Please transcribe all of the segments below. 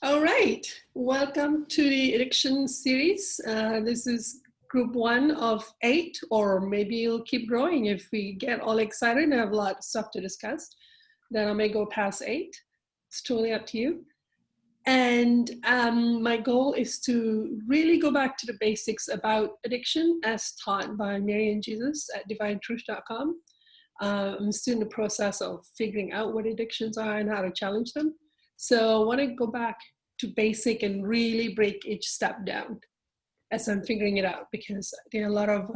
All right, welcome to the addiction series. This is group 1 of 8, or maybe it'll keep growing if we get all excited and have a lot of stuff to discuss. Then I may go past 8. It's totally up to you. And my goal is to really go back to the basics about addiction as taught by Mary and Jesus at divinetruth.com. I'm still in the process of figuring out what addictions are and how to challenge them. So I want to go back to basic and really break each step down as I'm figuring it out, because there are a lot of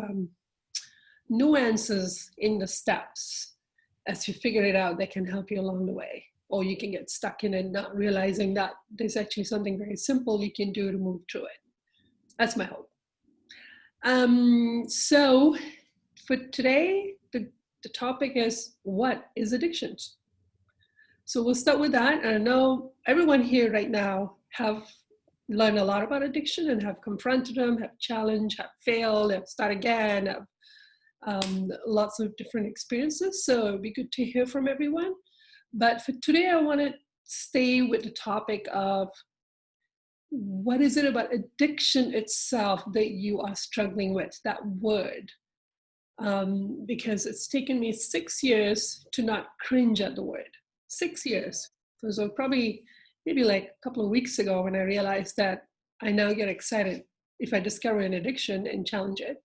nuances in the steps. As you figure it out, they can help you along the way, or you can get stuck in it not realizing that there's actually something very simple you can do to move through it. That's my hope. So for today, the topic is, what is addictions? So we'll start with that. And I know everyone here right now have learned a lot about addiction and have confronted them, have challenged, have failed, have started again, have lots of different experiences. So it'd be good to hear from everyone. But for today, I want to stay with the topic of what is it about addiction itself that you are struggling with, that word. Because it's taken me 6 years to not cringe at the word. 6 years. So probably maybe like a couple of weeks ago when I realized that I now get excited if I discover an addiction and challenge it.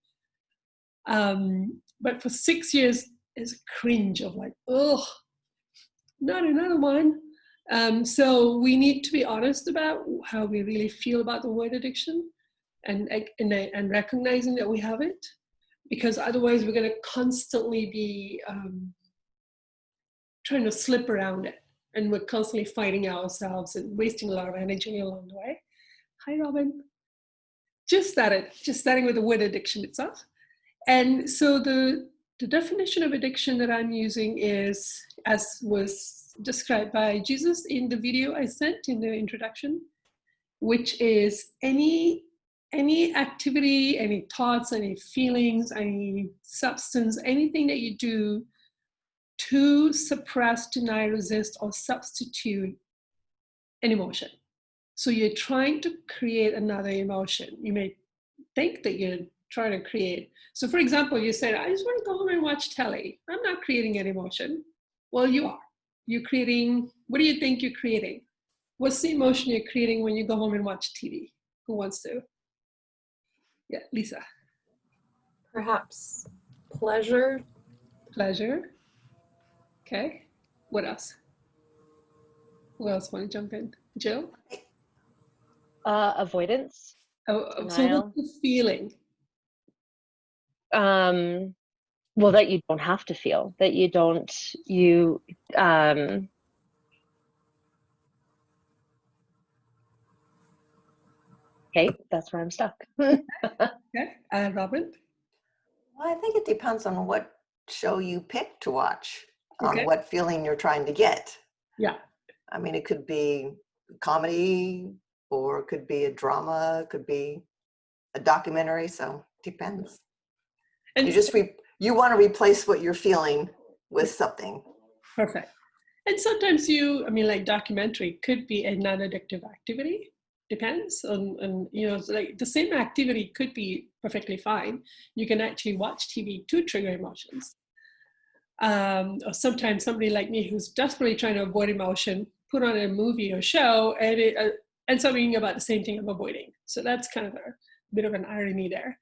But for 6 years, it's a cringe of like, oh, not another one. So we need to be honest about how we really feel about the word addiction and recognizing that we have it. Because otherwise we're going to constantly be trying to slip around it, and we're constantly fighting ourselves and wasting a lot of energy along the way. Hi, Robin. Just starting with the word addiction itself. And so the definition of addiction that I'm using is, as was described by Jesus in the video I sent in the introduction, which is any activity, any thoughts, any feelings, any substance, anything that you do to suppress, deny, resist, or substitute an emotion. So you're trying to create another emotion. You may think that you're trying to create. So for example, you said, I just want to go home and watch telly. I'm not creating an emotion. Well, you are. You're creating, what do you think you're creating? What's the emotion you're creating when you go home and watch TV? Who wants to? Yeah, Lisa. Perhaps pleasure. Pleasure. Okay. What else? Who else want to jump in? Jill? Avoidance. Oh, so what's the feeling? Well, that you don't have to feel, that you don't, okay, that's where I'm stuck. Okay, Robin? Well, I think it depends on what show you pick to watch, Okay. on what feeling you're trying to get. Yeah. I mean, it could be comedy, or it could be a drama, it could be a documentary, so it depends. And you want to replace what you're feeling with something. Perfect. And sometimes like documentary could be a non-addictive activity. Depends on like the same activity could be perfectly fine. You can actually watch TV to trigger emotions. Or sometimes somebody like me who's desperately trying to avoid emotion, put on a movie or show, and it ends up being about the same thing I'm avoiding. So that's kind of a bit of an irony there.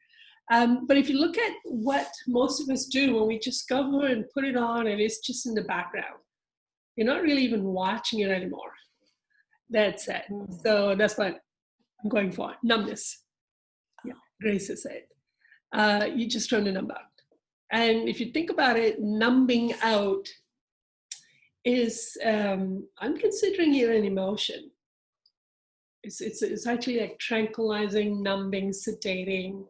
But if you look at what most of us do when we just go home and put it on and it's just in the background, you're not really even watching it anymore. That's it. So that's what I'm going for. Numbness. Yeah, Grace has said. You just trying to numb out. And if you think about it, numbing out is, I'm considering it an emotion. It's actually like tranquilizing, numbing, sedating.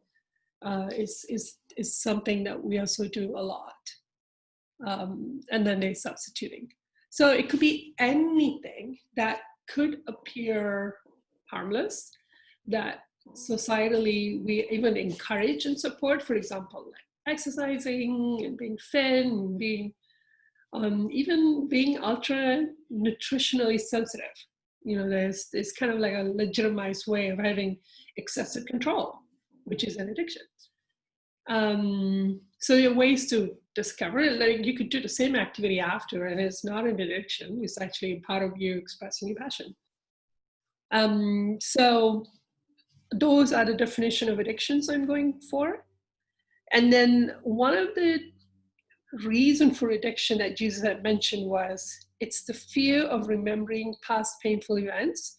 Is something that we also do a lot. And then there's substituting. So it could be anything that could appear harmless, that societally we even encourage and support, for example, like exercising and being fit and being even being ultra nutritionally sensitive. There's kind of like a legitimized way of having excessive control, which is an addiction. So there are ways to discover it. Like you could do the same activity after, and it's not an addiction. It's actually part of you expressing your passion. So those are the definition of addictions I'm going for. And then one of the reason for addiction that Jesus had mentioned was it's the fear of remembering past painful events.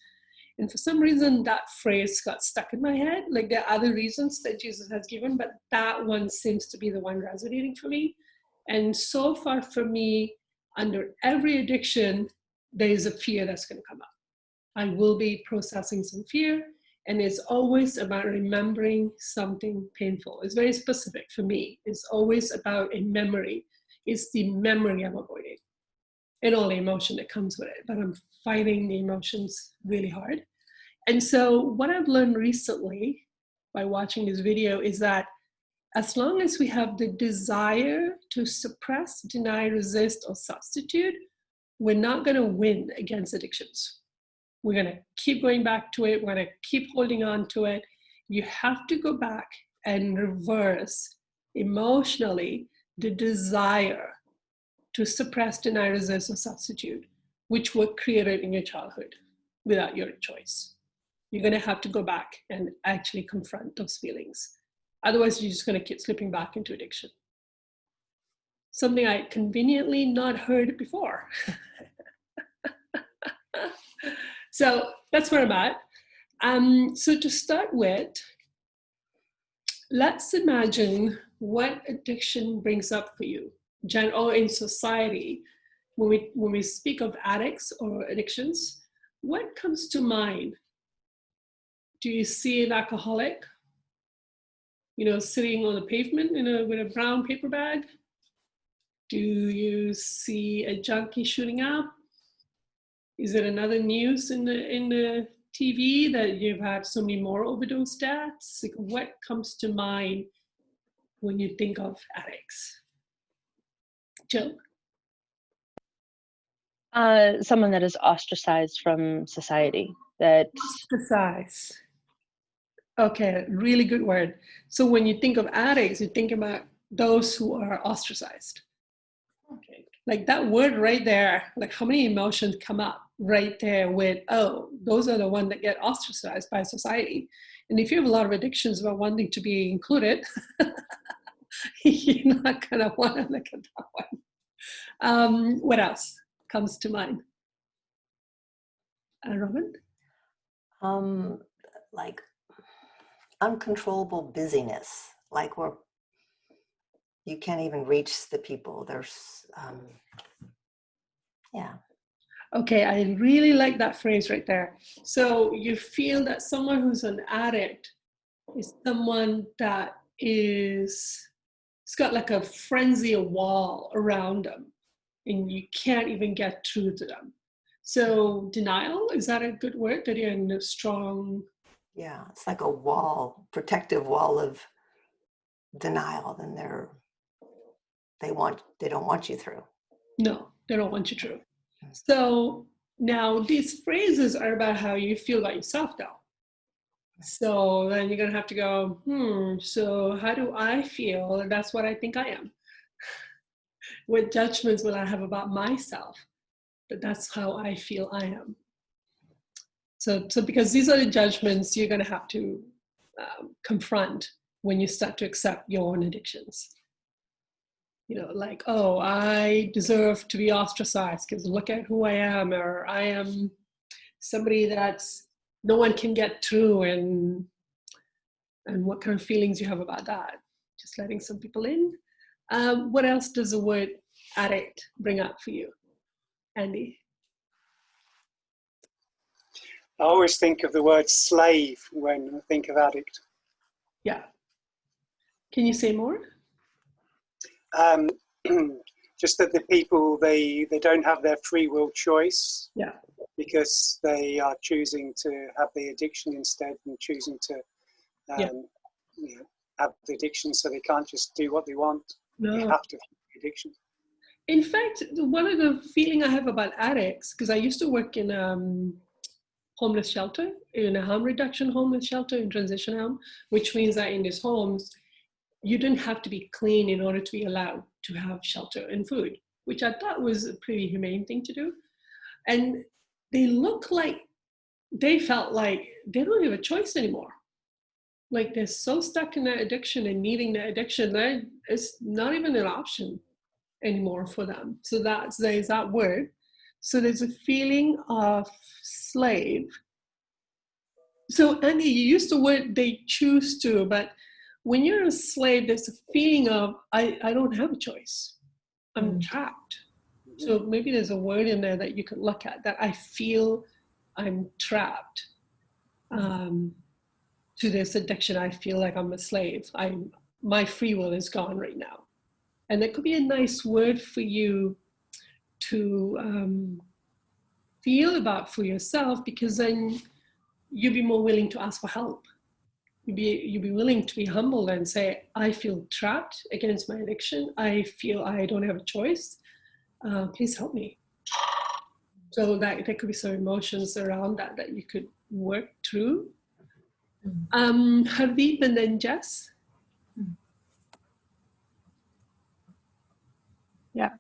And for some reason, that phrase got stuck in my head. Like there are other reasons that Jesus has given, but that one seems to be the one resonating for me. And so far for me, under every addiction, there is a fear that's going to come up. I will be processing some fear, and it's always about remembering something painful. It's very specific for me. It's always about a memory. It's the memory I'm avoiding and all the emotion that comes with it. But I'm fighting the emotions really hard. And so what I've learned recently by watching this video is that as long as we have the desire to suppress, deny, resist, or substitute, we're not going to win against addictions. We're going to keep going back to it. We're going to keep holding on to it. You have to go back and reverse emotionally the desire to suppress, deny, resist, or substitute, which were created in your childhood without your choice. You're going to have to go back and actually confront those feelings. Otherwise, you're just going to keep slipping back into addiction. Something I conveniently not heard before. So that's where I'm at. So to start with, let's imagine what addiction brings up for you, or in society. When we speak of addicts or addictions, what comes to mind? Do you see an alcoholic, sitting on the pavement with a brown paper bag? Do you see a junkie shooting up? Is it another news in the TV that you've had so many more overdose deaths? Like, what comes to mind when you think of addicts? Jill? Someone that is ostracized from society. Ostracized. Okay, really good word. So when you think of addicts, you think about those who are ostracized. Okay. Like that word right there, like how many emotions come up right there with, oh, those are the ones that get ostracized by society. And if you have a lot of addictions about wanting to be included, you're not going to want to look at that one. What else comes to mind? Robin? Like uncontrollable busyness, like where you can't even reach the people. There's, yeah. Okay, I really like that phrase right there. So you feel that someone who's an addict is someone that it's got like a frenzy, a wall around them, and you can't even get through to them. So denial, is that a good word? That you're in a strong... Yeah, it's like a wall, protective wall of denial, and they don't want you through. No, they don't want you through. So now these phrases are about how you feel about yourself though. So then you're gonna have to go, so how do I feel? And that's what I think I am. What judgments will I have about myself? But that's how I feel I am. So because these are the judgments you're gonna have to confront when you start to accept your own addictions. Like, oh, I deserve to be ostracized because look at who I am, or I am somebody that's no one can get through, and what kind of feelings you have about that. Just letting some people in. What else does the word addict bring up for you, Andy? I always think of the word slave when I think of addict. Yeah. Can you say more? Just that the people, they don't have their free will choice. Yeah. Because they are choosing to have the addiction instead, and choosing to have the addiction, so they can't just do what they want. No. They have to have the addiction. In fact, one of the feeling I have about addicts, because I used to work in homeless shelter, in a harm reduction homeless shelter, in transition home, which means that in these homes, you didn't have to be clean in order to be allowed to have shelter and food, which I thought was a pretty humane thing to do. And they look like, they felt like they don't have a choice anymore. Like they're so stuck in that addiction and needing that addiction that it's not even an option anymore for them. So there's that word. So there's a feeling of slave. So Andy, you used the word they choose to, but when you're a slave, there's a feeling of, I don't have a choice. I'm trapped. So maybe there's a word in there that you could look at, that I feel I'm trapped to this addiction. I feel like I'm a slave. My free will is gone right now. And that could be a nice word for you to feel about for yourself, because then you'll be more willing to ask for help. You'll be willing to be humble and say, I feel trapped against my addiction. I feel I don't have a choice. Please help me. So that there could be some emotions around that you could work through. Hardeep and then Jess. Yeah.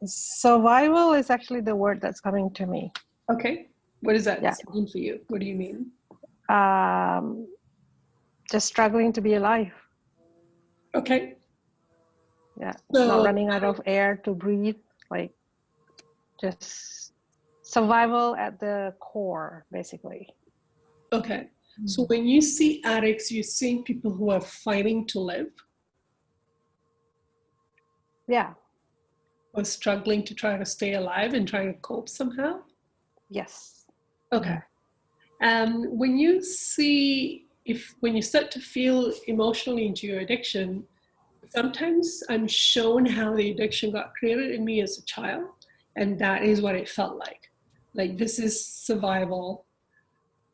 Survival is actually the word that's coming to me. Okay. What does that mean for you? What do you mean? Just struggling to be alive. Okay. Yeah. So, not running out of air to breathe. Like just survival at the core, basically. Okay. So when you see addicts, you see people who are fighting to live. Yeah. Or struggling to try to stay alive and trying to cope somehow. Yes. Okay. When you start to feel emotionally into your addiction, sometimes I'm shown how the addiction got created in me as a child, and that is what it felt like. Like this is survival.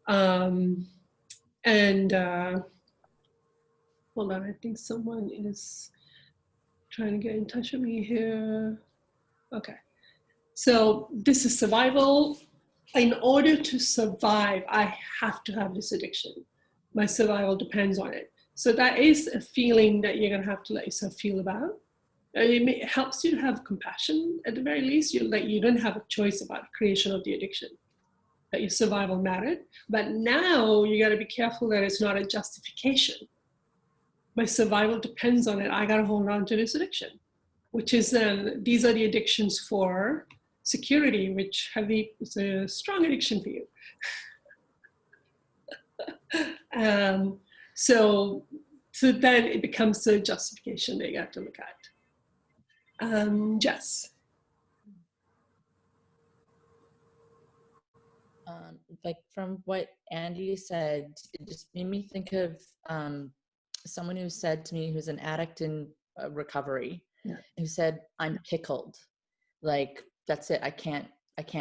Hold on, I think someone is trying to get in touch with me here. Okay. So this is survival. In order to survive, I have to have this addiction. My survival depends on it. So that is a feeling that you're gonna have to let yourself feel about. It helps you to have compassion at the very least. You don't have a choice about the creation of the addiction, that your survival mattered. But now you gotta be careful that it's not a justification. My survival depends on it. I gotta hold on to this addiction, which is these are the addictions for security, which is a strong addiction for you. So then it becomes the justification that you have to look at. Jess. Like from what Andy said, it just made me think of someone who said to me, who's an addict in recovery, who said, I'm pickled. Like, that's it. I can't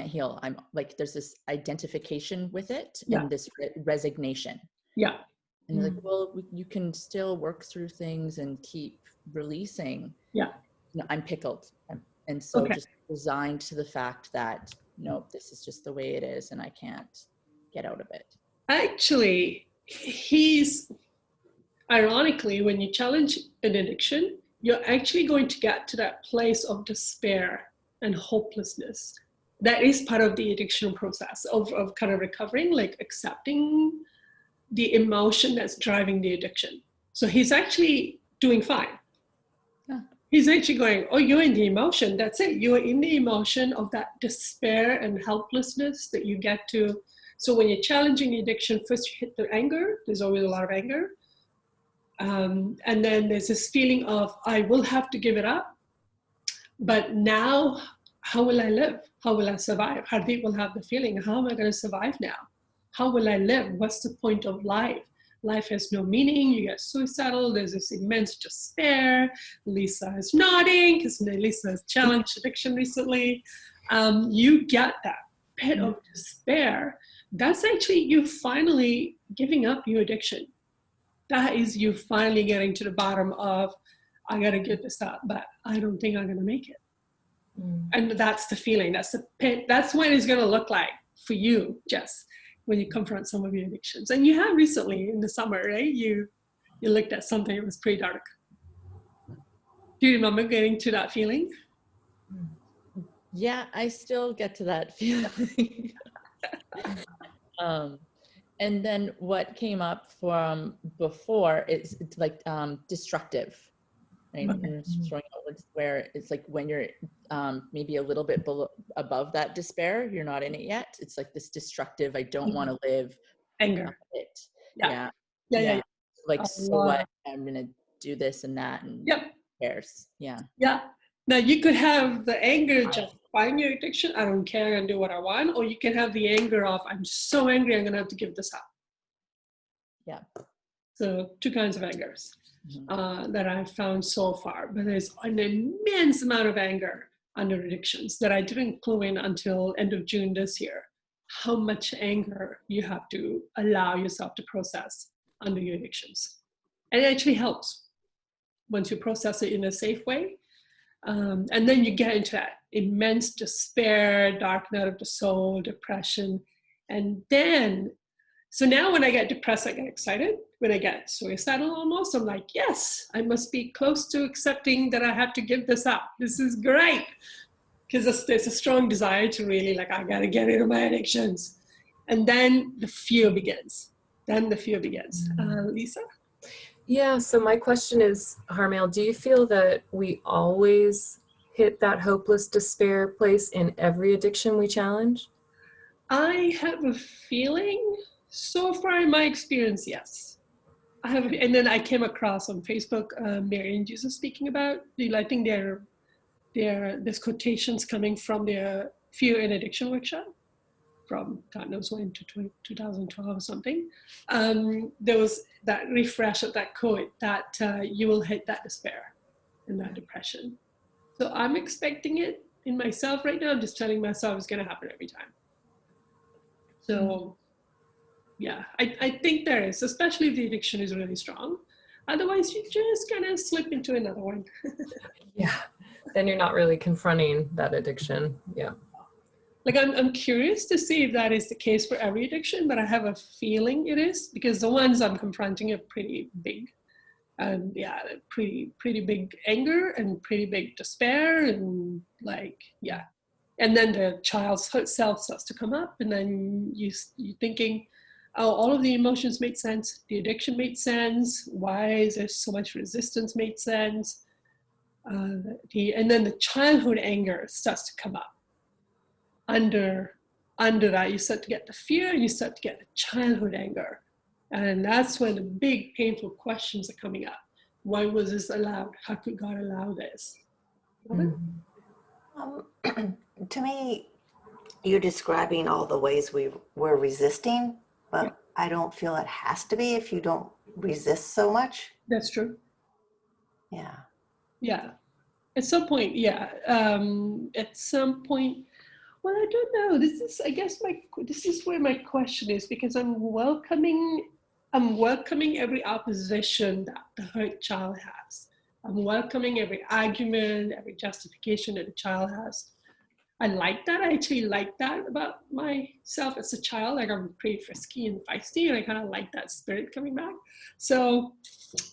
heal. I'm like, there's this identification with it and this resignation. Yeah. And you're like, well, you can still work through things and keep releasing. Yeah. No, I'm pickled. And so just resigned to the fact that, no, this is just the way it is and I can't get out of it. Actually, ironically, when you challenge an addiction, you're actually going to get to that place of despair and hopelessness. That is part of the addiction process of kind of recovering, like accepting the emotion that's driving the addiction. So he's actually doing fine. Yeah. He's actually going, oh, you're in the emotion. That's it. You're in the emotion of that despair and helplessness that you get to. So when you're challenging the addiction, first you hit the anger. There's always a lot of anger. And then there's this feeling of, I will have to give it up. But now, how will I live? How will I survive? Hardeep will have the feeling, how am I going to survive now? How will I live? What's the point of life? Life has no meaning. You get suicidal. There's this immense despair. Lisa is nodding because Lisa has challenged addiction recently. You get that pit of despair. That's actually you finally giving up your addiction. That is you finally getting to the bottom of, I got to give this up, but I don't think I'm going to make it. And that's the feeling. That's the pit. That's what it's going to look like for you, Jess, when you confront some of your addictions? And you have recently in the summer, right? You looked at something that was pretty dark. Do you remember getting to that feeling? Yeah, I still get to that feeling. And then what came up from before is it's like destructive, right? Okay. And it's throwing out words where it's like when you're maybe a little bit above that despair, you're not in it yet. It's like this destructive, I don't want to live. Anger. It. Yeah. Yeah. Yeah. Like, so what? I'm going to do this and that. And Yep. who cares? Yeah. Yeah. Now you could have the anger justifying your addiction. I don't care, I'm gonna do what I want. Or you can have the anger of, I'm so angry, I'm gonna have to give this up. Yeah. So two kinds of angers that I've found so far. But there's an immense amount of anger under addictions that I didn't clue in until end of June this year. How much anger you have to allow yourself to process under your addictions. And it actually helps once you process it in a safe way. And then you get into that immense despair, dark night of the soul, depression. And then, so now when I get depressed, I get excited. When I get suicidal almost, I'm like, yes, I must be close to accepting that I have to give this up. This is great. Because there's a strong desire to really like, I gotta get rid of my addictions. And then the fear begins. Lisa? Yeah, so my question is, Harmail, do you feel that we always hit that hopeless despair place in every addiction we challenge? I have a feeling, so far in my experience, yes. And then I came across on Facebook, Mary and Jesus speaking about, I think there's quotations coming from their Fear and Addiction workshop from God knows when, to 2012 or something. There was that refresh of that quote that you will hit that despair and that depression. So I'm expecting it in myself right now. I'm just telling myself it's going to happen every time. So yeah, I think there is, especially if the addiction is really strong. Otherwise, you just kind of slip into another one. Yeah, then you're not really confronting that addiction. Yeah. Like I'm curious to see if that is the case for every addiction, but I have a feeling it is, because the ones I'm confronting are pretty big. And yeah, pretty big anger and pretty big despair and like, yeah. And then the child's self starts to come up, and then you're thinking, oh, all of the emotions made sense. The addiction made sense. Why is there so much resistance made sense? And then the childhood anger starts to come up. Under that, you start to get the fear, and you start to get the childhood anger. And that's when the big, painful questions are coming up. Why was this allowed? How could God allow this? To me, you're describing all the ways we're resisting, but yeah. I don't feel it has to be if you don't resist so much. That's true. Yeah. Yeah. At some point, yeah. At some point, well, I don't know. This is where my question is, because I'm welcoming every opposition that the hurt child has. I'm welcoming every argument, every justification that the child has. I like that. I actually like that about myself as a child. Like, I'm pretty frisky and feisty, and I kind of like that spirit coming back. So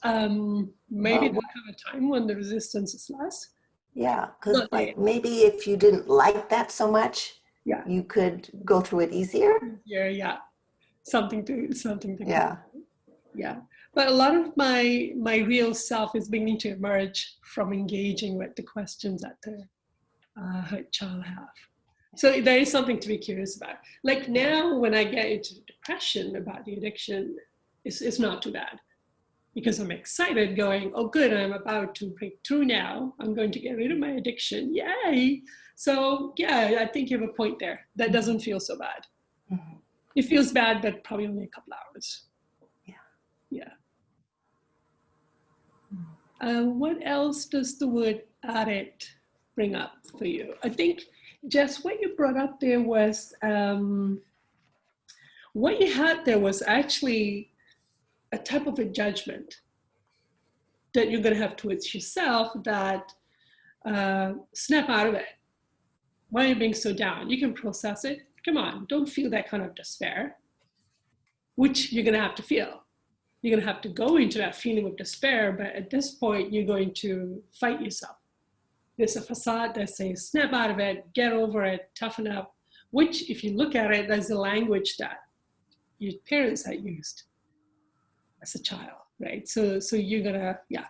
maybe there'll come a time when the resistance is less. Yeah, because like maybe if you didn't like that so much, yeah, you could go through it easier. Yeah. Something to yeah. Yeah. But a lot of my real self is beginning to emerge from engaging with the questions that the hurt child have. So there is something to be curious about. Like now, when I get into depression about the addiction, it's not too bad, because I'm excited going, oh good, I'm about to break through now. I'm going to get rid of my addiction. Yay. So yeah, I think you have a point there. That doesn't feel so bad. Mm-hmm. It feels bad, but probably only a couple hours. Yeah. What else does the word addict bring up for you? I think, Jess, what you brought up there was, what you had there was actually a type of a judgment that you're going to have towards yourself that snap out of it. Why are you being so down? You can process it. come on, don't feel that kind of despair, which you're going to have to feel. You're going to have to go into that feeling of despair, but at this point, you're going to fight yourself. There's a facade that says, snap out of it, get over it, toughen up, which, if you look at it, that's the language that your parents had used as a child, right? So you're gonna, yeah,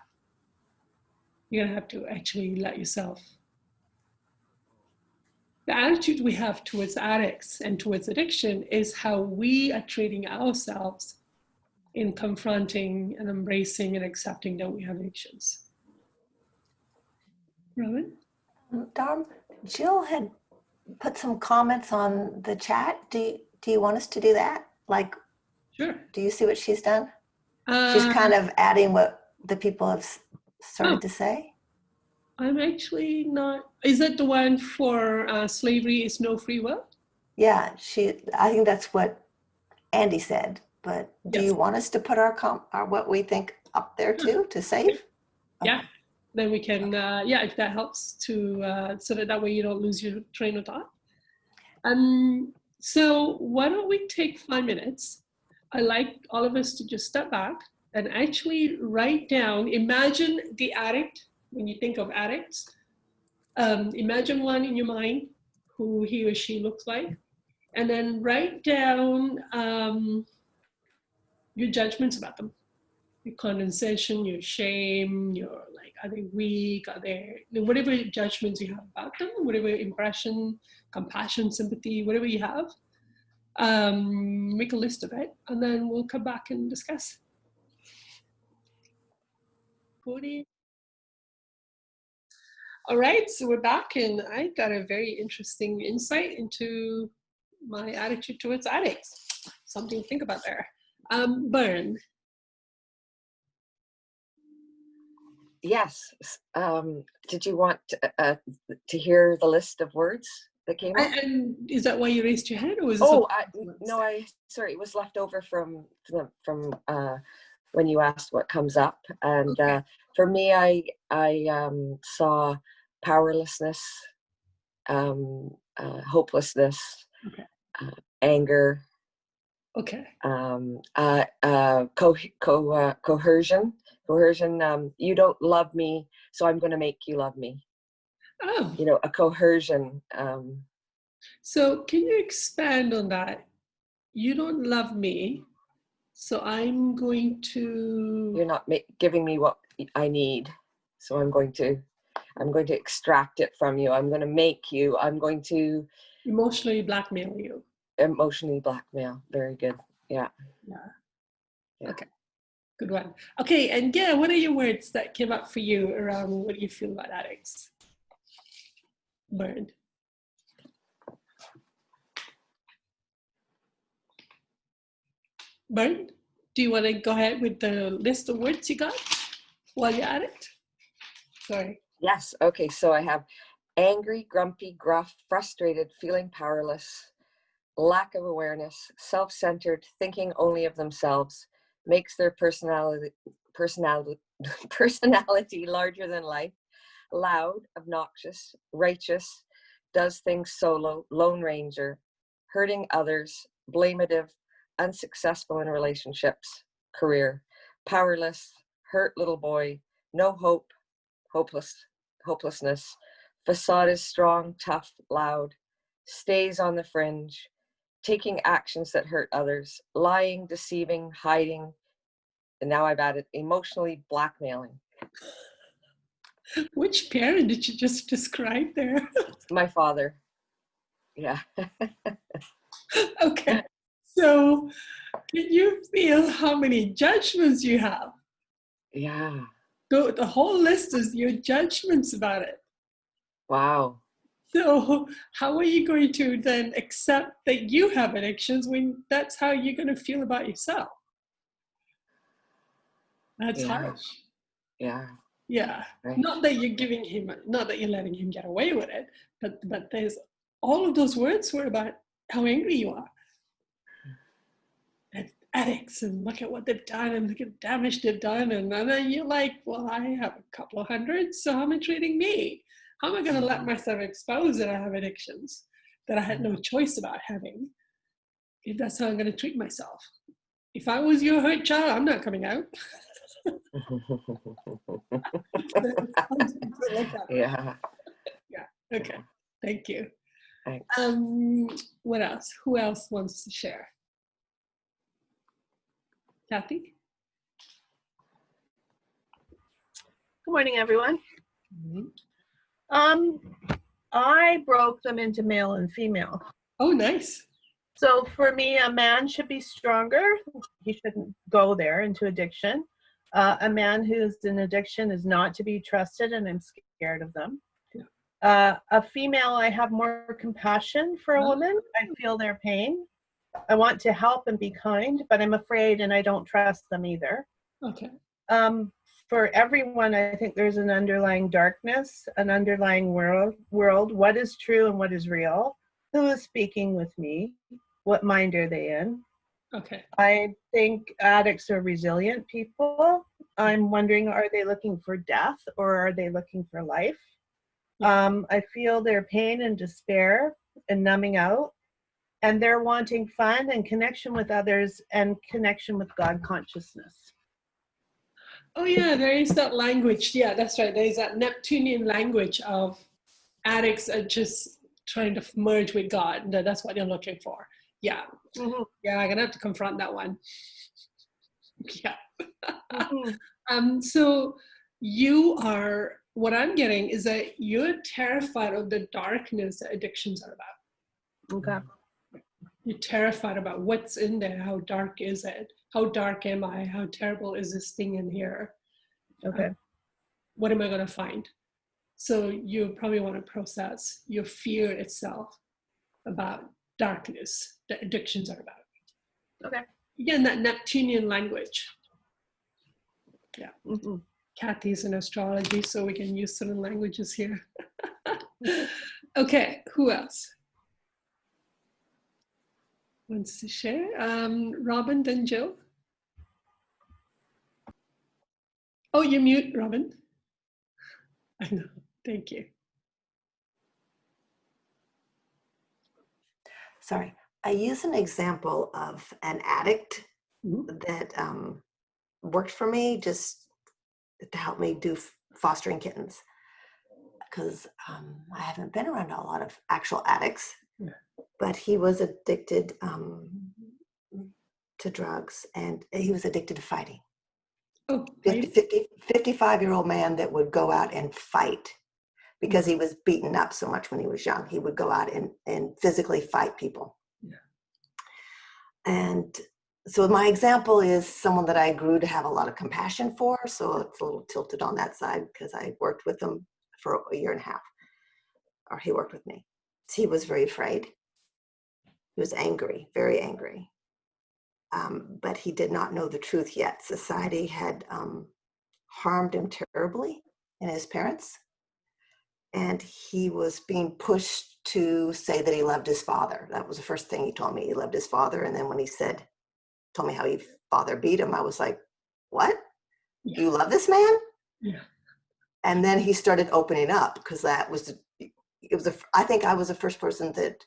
you're gonna have to actually let yourself. The attitude we have towards addicts and towards addiction is how we are treating ourselves in confronting and embracing and accepting that we have addictions. Robin? Dharm, Jill had put some comments on the chat. Do you want us to do that? Like, Sure. do you see what she's done? She's kind of adding what the people have started to say. I'm actually not. Is that the one for slavery is no free will? Yeah, I think that's what Andy said. But do Yes. you want us to put our what we think up there too to save? Yeah. Okay. Then we can, yeah, if that helps to, so that way you don't lose your train of thought. So why don't we take 5 minutes? I like all of us to just step back and actually write down, imagine the addict, when you think of addicts, imagine one in your mind, who he or she looks like, and then write down your judgments about them. Your condescension, your shame, your like, are they weak? Are they, whatever judgments you have about them, whatever impression, compassion, sympathy, whatever you have, make a list of it, and then we'll come back and discuss. Cody. All right, so we're back, and I got a very interesting insight into my attitude towards addicts. Something to think about there. Byrne. Yes. Did you want to hear the list of words that came up? And is that why you raised your hand, or was it? Sorry, it was left over from when you asked what comes up, and Okay. for me, I saw powerlessness, hopelessness, Okay. anger, Okay. Coercion. You don't love me, so I'm going to make you love me. Oh. You know, a coercion. So can you expand on that? You don't love me, so I'm going to. You're not giving me what I need, so I'm going to extract it from you. I'm going to make you. I'm going to Emotionally blackmail you. Emotionally blackmail. Very good. Yeah. Yeah. Okay. Good one. Okay, and yeah, what are your words that came up for you around what do you feel about addicts? Byrne. Byrne, do you want to go ahead with the list of words you got while you're at it? Sorry. Yes. Okay. So I have angry, grumpy, gruff, frustrated, feeling powerless, lack of awareness, self-centered, thinking only of themselves, makes their personality larger than life, loud, obnoxious, righteous, does things solo, lone ranger, hurting others, blamative, unsuccessful in relationships, career, powerless, hurt little boy, no hope, hopelessness, facade is strong, tough, loud, stays on the fringe, taking actions that hurt others, lying, deceiving, hiding, and now I've added emotionally blackmailing. Which parent did you just describe there? My father. Yeah. Okay. So can you feel how many judgments you have? Yeah. The whole list is your judgments about it. Wow. So how are you going to then accept that you have addictions when that's how you're going to feel about yourself? That's harsh. Yeah. Yeah. Right. Not that you're giving him, not that you're letting him get away with it, but there's all of those words were about how angry you are. And addicts, and look at what they've done, and look at the damage they've done, and then you're like, well, I have a couple of hundred, so how am I treating me? How am I going to let myself expose that I have addictions? that I had no choice about having, if that's how I'm going to treat myself. If I was your hurt child, I'm not coming out. Yeah. Yeah. Okay. Thank you. Thanks. What else? Who else wants to share? Kathy? Good morning, everyone. I broke them into male and female. Oh, nice. So for me, a man should be stronger. He shouldn't go there into addiction. A man who's in addiction is not to be trusted, and I'm scared of them. A female, I have more compassion for a woman. I feel their pain. I want to help and be kind, but I'm afraid and I don't trust them either. Okay. For everyone, I think there's an underlying darkness, an underlying world. What is true and what is real? Who is speaking with me? What mind are they in? Okay. I think addicts are resilient people. I'm wondering, are they looking for death or are they looking for life? I feel their pain and despair and numbing out, and they're wanting fun and connection with others and connection with God consciousness. Oh yeah, there is that language. Yeah, that's right. There is that Neptunian language of addicts are just trying to merge with God. That's what they're looking for. Yeah. Mm-hmm. Yeah, I'm gonna have to confront that one. Yeah. So you are, what I'm getting is that you're terrified of the darkness that addictions are about. Okay. You're terrified about what's in there. How dark is it? How dark am I? How terrible is this thing in here? Okay. What am I going to find? So you probably want to process your fear itself about darkness that addictions are about. Okay. Again, that Neptunian language. Yeah. Mm-hmm. Kathy's in astrology, so we can use certain languages here. Okay, who else wants to share? Robin, then Jill. Oh, you're mute, Robin. I know, thank you. Sorry, I use an example of an addict that worked for me just to help me do fostering kittens, because I haven't been around a lot of actual addicts, but he was addicted to drugs, and he was addicted to fighting. Oh, 55-year-old man that would go out and fight because he was beaten up so much when he was young. He would go out and physically fight people. Yeah. And so my example is someone that I grew to have a lot of compassion for. So it's a little tilted on that side because I worked with him for a year and a half, or he worked with me. He was very afraid. He was angry, very angry. But he did not know the truth yet. Society had harmed him terribly, and his parents. And he was being pushed to say that he loved his father. That was the first thing he told me. He loved his father. And then when he told me how his father beat him, I was like, what? Yeah. You love this man? Yeah. And then he started opening up, because I think I was the first person that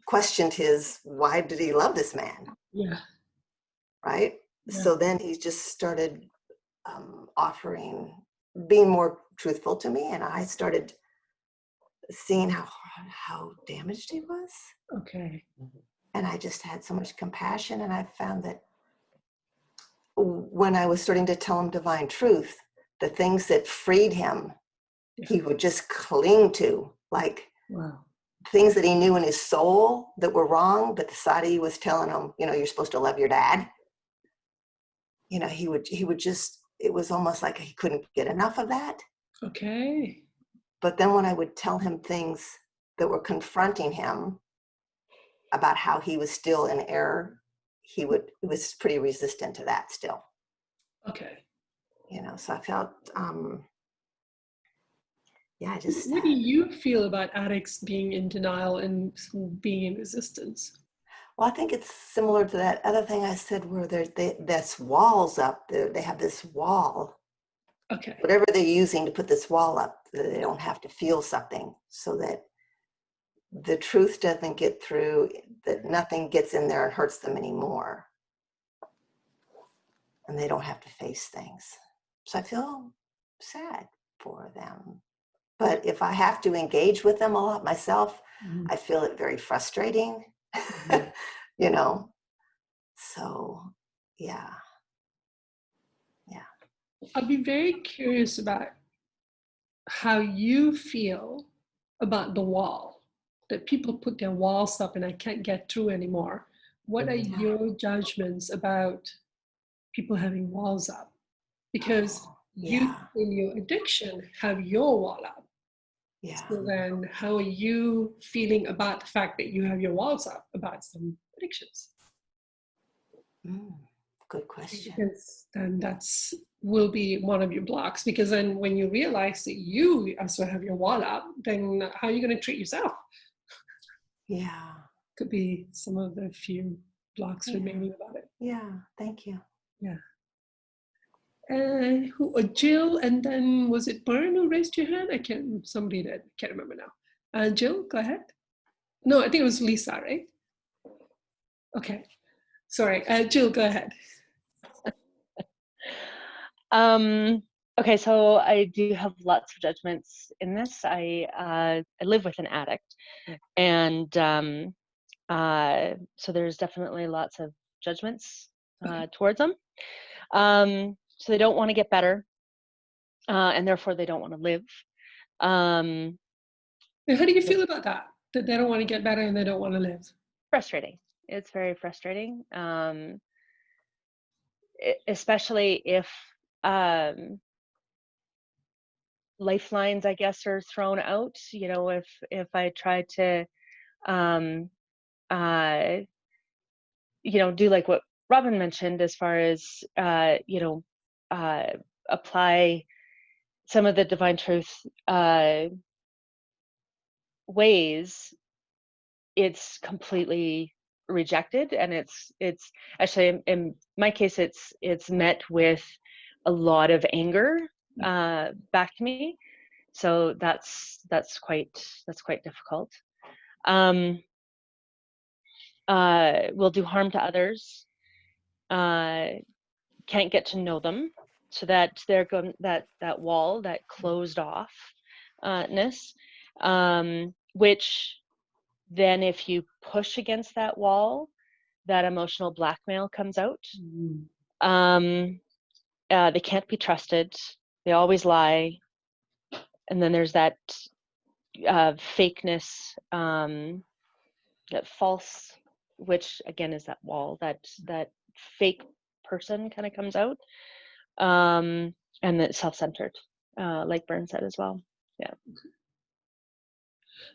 questioned why did he love this man? Yeah. Right? Yeah. So then he just started being more truthful to me, and I started seeing how damaged he was. Okay. And I just had so much compassion, and I found that when I was starting to tell him divine truth, the things that freed him, he would just cling to, like things that he knew in his soul that were wrong, but society was telling him, you're supposed to love your dad. He would just, it was almost like he couldn't get enough of that. Okay. But then when I would tell him things that were confronting him about how he was still in error, he was pretty resistant to that still. Okay. So I felt, I just. What do you feel about addicts being in denial and being in resistance? Well, I think it's similar to that other thing I said, where there's walls up there. They have this wall. Okay. Whatever they're using to put this wall up, they don't have to feel something, so that the truth doesn't get through, that nothing gets in there and hurts them anymore. And they don't have to face things. So I feel sad for them. But if I have to engage with them a lot myself, I feel it very frustrating, you know? So, yeah. I'd be very curious about how you feel about the wall, that people put their walls up and I can't get through anymore. What are your judgments about people having walls up? Because you in your addiction have your wall up. So then how are you feeling about the fact that you have your walls up about some addictions? Good question. Because then that's will be one of your blocks, because then when you realize that you also have your wall up, then how are you going to treat yourself? Yeah. Could be some of the few blocks remaining about it. Yeah, thank you. Yeah. Jill, and then was it Byrne who raised your hand? Somebody did, can't remember now. Jill, go ahead. No, I think it was Lisa, right? Okay, sorry. Jill, go ahead. Okay, so I do have lots of judgments in this. I live with an addict, and so there's definitely lots of judgments towards them. So they don't want to get better, and therefore they don't want to live. And how do you feel about that? That they don't want to get better and they don't want to live? Frustrating. It's very frustrating, especially if lifelines, I guess, are thrown out. You know, if I try to, you know, do like what Robin mentioned as far as, you know, apply some of the divine truth ways, it's completely rejected, and it's actually in my case it's met with a lot of anger back to me. So that's quite difficult. Will do harm to others. Can't get to know them, so that they're going that wall, that closed off ness, which then if you push against that wall, that emotional blackmail comes out. They can't be trusted. They always lie. And then there's that fakeness, that false, which again is that wall, that fake person kind of comes out, and it's self-centered, like Byrne said as well. Yeah.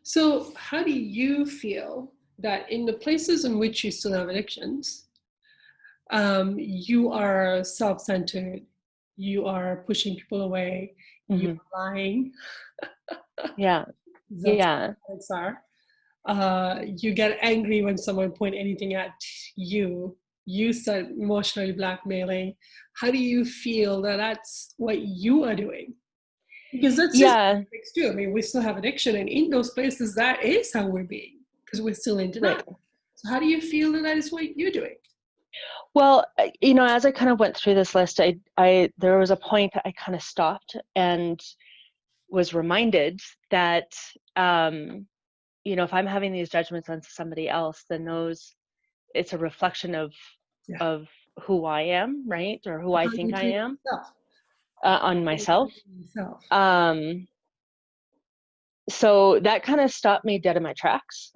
So how do you feel that in the places in which you still have addictions, you are self-centered, you are pushing people away, you're lying? Yeah. That's what are. You get angry when someone point anything at you. You start emotionally blackmailing. How do you feel that that's what you are doing? Because that's just too. I mean, we still have addiction, and in those places, that is how we're being, because we're still in denial. Right. So how do you feel that is what you're doing? Well, you know, as I kind of went through this list, there was a point I kind of stopped and was reminded that, you know, if I'm having these judgments on somebody else, then it's a reflection of who I am, right? Or who I think I am on myself. So that kind of stopped me dead in my tracks.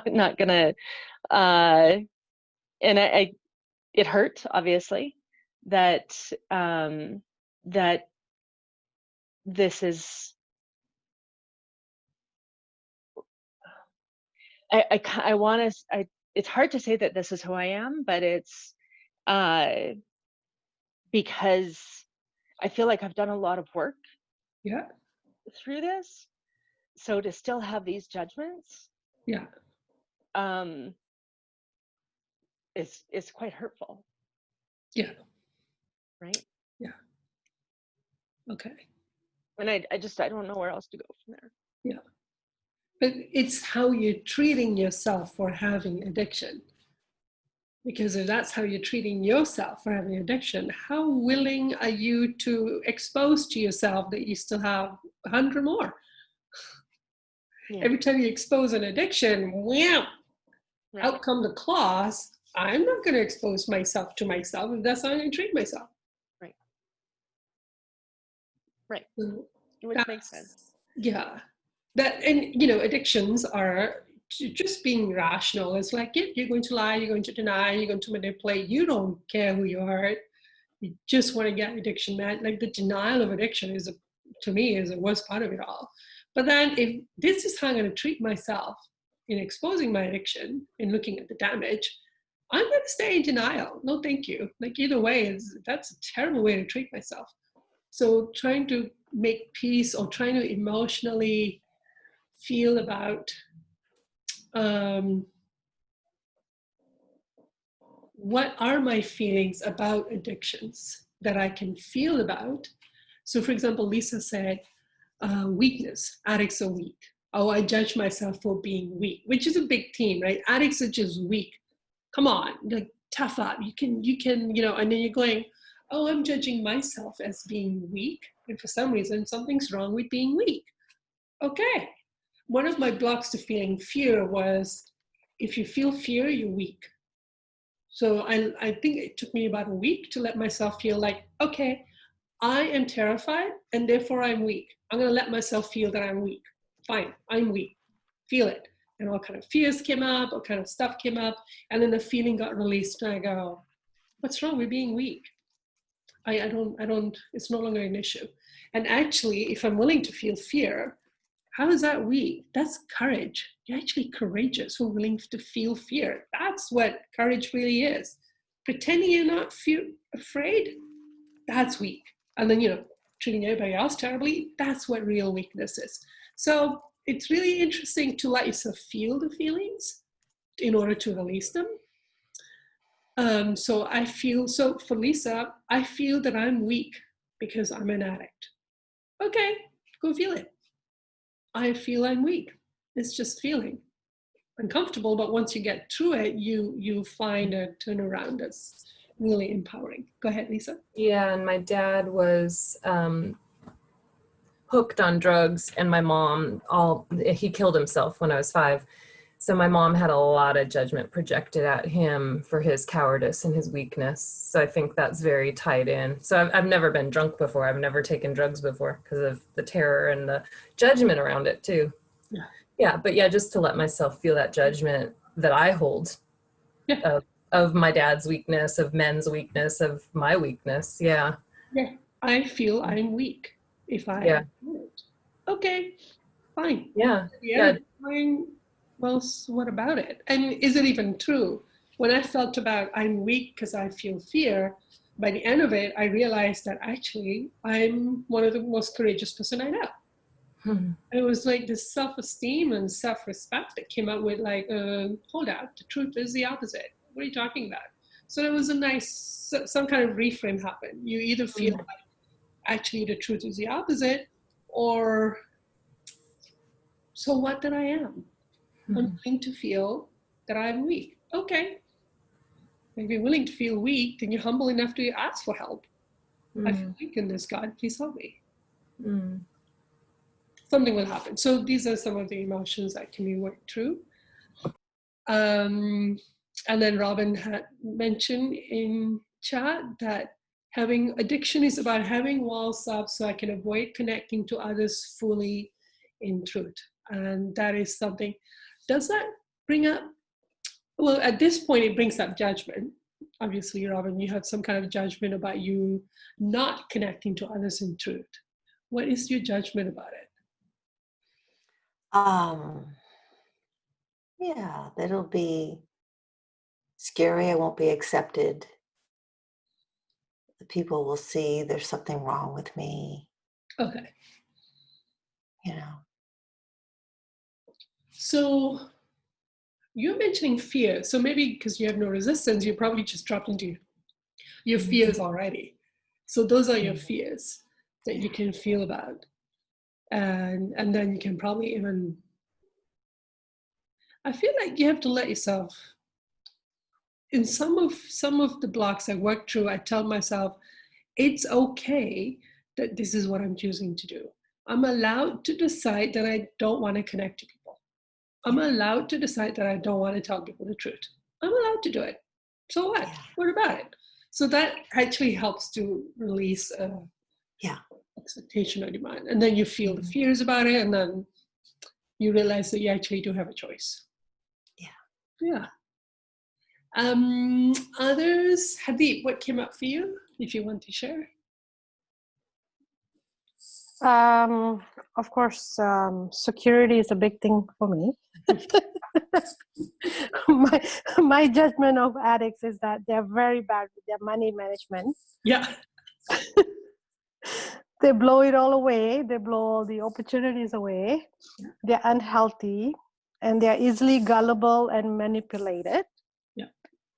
Not gonna, and it hurt, obviously, that that this is. I want to. It's hard to say that this is who I am, but it's because I feel like I've done a lot of work. Through this, so to still have these judgments, it's quite hurtful. Right. Okay. And I don't know where else to go from there. But it's how you're treating yourself for having addiction. Because if that's how you're treating yourself for having addiction, how willing are you to expose to yourself that you still have 100 more? Yeah. Every time you expose an addiction, wow, Right. out come the claws. I'm not going to expose myself to myself if that's how I treat myself. Right. Right. So Which makes sense. yeah. That, and you know, addictions are just being rational. It's like, yeah, you're going to lie, you're going to deny, you're going to manipulate. You don't care who you are. You just want to get addiction mad. Like the denial of addiction is, to me, is the worst part of it all. But then if this is how I'm going to treat myself in exposing my addiction and looking at the damage, I'm going to stay in denial. No, thank you. Like either way, that's a terrible way to treat myself. So trying to make peace or trying to emotionally feel about what are my feelings about addictions that I can feel about. So for example, Lisa said, weakness, addicts are weak. Oh, I judge myself for being weak, which is a big theme, right? Addicts are just weak. Come on, like, tough up. You can, you know, and then you're going, oh, I'm judging myself as being weak. And for some reason, something's wrong with being weak. Okay. One of my blocks to feeling fear was, if you feel fear, you're weak. So I think it took me about a week to let myself feel like, okay, I am terrified and therefore I'm weak. I'm going to let myself feel that I'm weak. Fine, I'm weak. Feel it. And all kind of fears came up, all kind of stuff came up. And then the feeling got released and I go, what's wrong with being weak? I don't, it's no longer an issue. And actually, if I'm willing to feel fear, how is that weak? That's courage. You're actually courageous for willing to feel fear. That's what courage really is. Pretending you're not afraid, that's weak. And then, you know, treating everybody else terribly, that's what real weakness is. So it's really interesting to let yourself feel the feelings in order to release them. So for Lisa, I feel that I'm weak because I'm an addict. Okay, go feel it. I feel I'm weak. It's just feeling uncomfortable, but once you get through it, you find a turnaround that's really empowering. Go ahead, Lisa. Yeah, and my dad was hooked on drugs, and my mom, he killed himself when I was 5. So my mom had a lot of judgment projected at him for his cowardice and his weakness. So I think that's very tied in. So I've never been drunk before. I've never taken drugs before because of the terror and the judgment around it too. Yeah. Yeah, but yeah, just to let myself feel that judgment that I hold of my dad's weakness, of men's weakness, of my weakness. Yeah. Yeah. I feel I'm weak if I do it. Okay, fine. Yeah. Yeah. Fine. Well, so what about it? And is it even true? When I felt about I'm weak because I feel fear, by the end of it, I realized that actually I'm one of the most courageous person I know. It was like this self-esteem and self-respect that came out with like, hold out, the truth is the opposite. What are you talking about? So it was a nice, some kind of reframe happened. You either feel like actually the truth is the opposite, or so what that I am. I'm willing to feel that I'm weak. Okay. If you're willing to feel weak, then you're humble enough to ask for help. I feel weak in this, God, please help me. Something will happen. So these are some of the emotions that can be worked through. And then Robin had mentioned in chat that having addiction is about having walls up so I can avoid connecting to others fully in truth. And that is something. Does that bring up, well, at this point, it brings up judgment. Obviously, Robin, you have some kind of judgment about you not connecting to others in truth. What is your judgment about it? Yeah, that'll be scary. I won't be accepted. The people will see there's something wrong with me. Okay. You know. So you're mentioning fear. So maybe because you have no resistance, you probably just dropped into your fears already. So those are your fears that you can feel about. And then you can probably even I feel like you have to let yourself, in some of the blocks I work through, I tell myself, it's okay that this is what I'm choosing to do. I'm allowed to decide that I don't want to connect to people. I'm allowed to decide that I don't want to tell people the truth. I'm allowed to do it. So what? What about it? So that actually helps to release expectation on your mind. And then you feel the fears about it, and then you realize that you actually do have a choice. Yeah. Others, Hadid, what came up for you, if you want to share? Of course, security is a big thing for me. my judgment of addicts is that they're very bad with their money management. Yeah. They blow it all away. They blow all the opportunities away. They're unhealthy, and they're easily gullible and manipulated. Yeah.